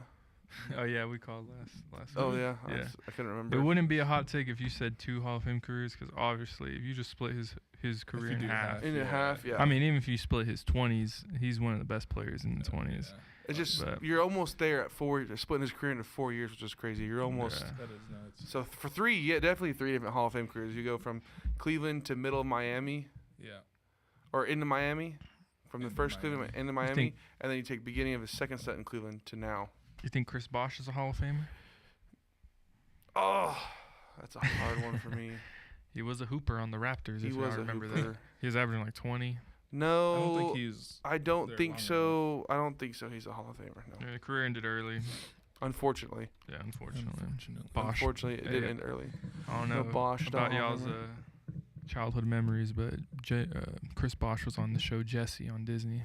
Oh yeah, we called last. Oh week. yeah, Yeah. I couldn't remember. It wouldn't be a hot take if you said 2 Hall of Fame careers, because obviously, if you just split his career you in do half. half. In a Yeah. half, yeah. I mean, even if you split his 20s, he's one of the best players in the 20s. Yeah. it's just but- you're almost there at 4. Splitting his career into 4 years, which is crazy. You're almost. Yeah. That is nuts. So for 3, yeah, definitely 3 different Hall of Fame careers. You go from Cleveland to middle of Miami, Yeah. or into Miami, from the Into first Miami. Cleveland into Miami, think- and then you take beginning of his second set in Cleveland to now. You think Chris Bosh is a Hall of Famer? Oh, that's a hard one for me. He was a hooper on the Raptors. He if was I a remember hooper. that. He was averaging like 20. No, I don't think he's. I don't there think long so. I don't think so. He's a Hall of Famer. No, The career ended early. unfortunately. Yeah, unfortunately. Unfortunately. Bosh. Unfortunately, it did Yeah. end early. I don't No know Bosh, about no Hall y'all's of Famer. childhood memories, but Chris Bosh was on the show Jesse on Disney.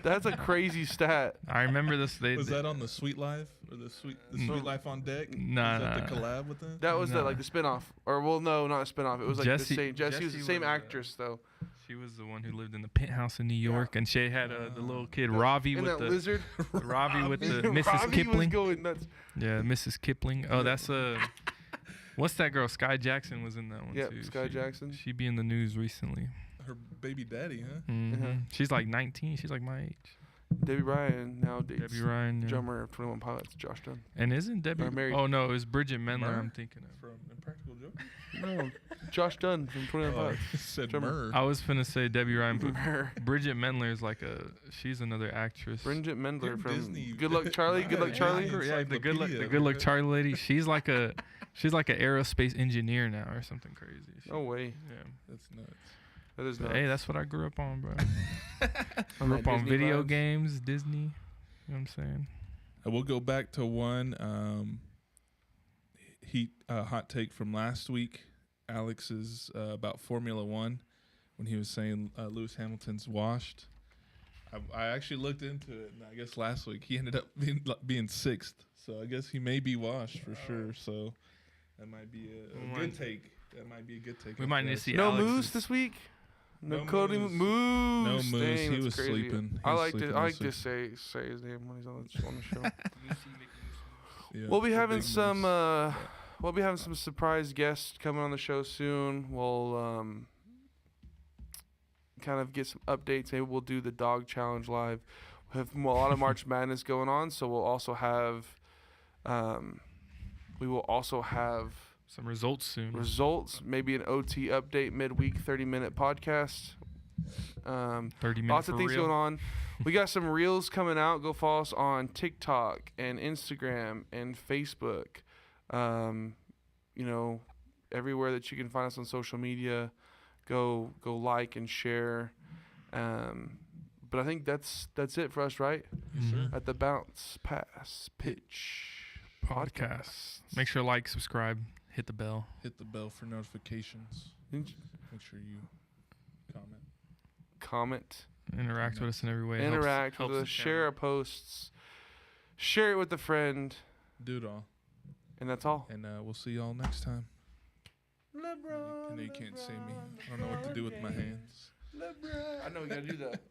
That's a crazy stat. I remember this. Was that on the Sweet Life or the Sweet Life on Deck? Nah, Was that the nah. collab with them? That was No. the spinoff, or well, no, not a spinoff. It was like Jesse- the same. Jesse was Jesse the same was, actress though. She was the one who lived in the penthouse in New York, and she had the little kid Ravi And with that the lizard. Ravi with the Ravi Mrs. was Kipling. going nuts. Yeah, Mrs. Kipling. Oh, that's what's that girl? Sky Jackson was in that one Yep, too. Sky Jackson. She be in the news recently. Her baby daddy, huh? Uh-huh. She's like 19. She's like my age. Debbie Ryan now dates Debbie Ryan. Yeah. drummer of 21 Pilots, Josh Dunn. And isn't Debbie? Or married. Oh no, it was Bridget Mendler. Murr? I'm thinking of. From Impractical Jokers? No, Josh Dunn from 21 Pilots. Said Drummer. Murr. I was finna say Debbie Ryan, but Murr. Bridget Mendler is like she's another actress. Bridget Mendler You're from Disney. Good Luck Charlie. Good Luck Yeah, Charlie. yeah. Yeah, the good Encyclopedia. luck Charlie lady. She's like an aerospace engineer now or something crazy. No way. Yeah. That's nuts. That is But, not. hey, that's what I grew up on, bro. On Grew that up on Disney video vibes. games, Disney. You know what I'm saying? I will go back to one hot take from last week. Alex's about Formula One when he was saying Lewis Hamilton's washed. I actually looked into it, and I guess last week he ended up being sixth. So I guess he may be washed for sure. So that might be a good take. That might be a good take. We might need to see No Alex's- Moose this week. No No Cody Moose. Moose. No Moose. Dang, He that's was crazy. sleeping. I like to say his name when he's on the show. Yeah, We'll be the having big some Moose. we'll be having some surprise guests coming on the show soon. We'll kind of get some updates. Maybe we'll do the dog challenge live. We have a lot of March Madness going on, so we'll also have some results soon. results, maybe an OT update midweek 30-minute podcast. 30 minutes. Lots of for things real. going on. We got some reels coming out. Go follow us on TikTok and Instagram and Facebook. Everywhere that you can find us on social media, go like and share. But I think that's it for us, right? Mhm. At the Bounce Pass Pitch Podcast. Make sure to like, subscribe, hit the bell. Hit the bell for notifications. Make sure you comment. Comment, Interact with us in every way. interact Helps with the us, share channel. our posts, share it with a friend, Do it all. and that's all. And we'll see y'all next time. I know you can't see me. I don't know what to do with my hands. I know we gotta do that.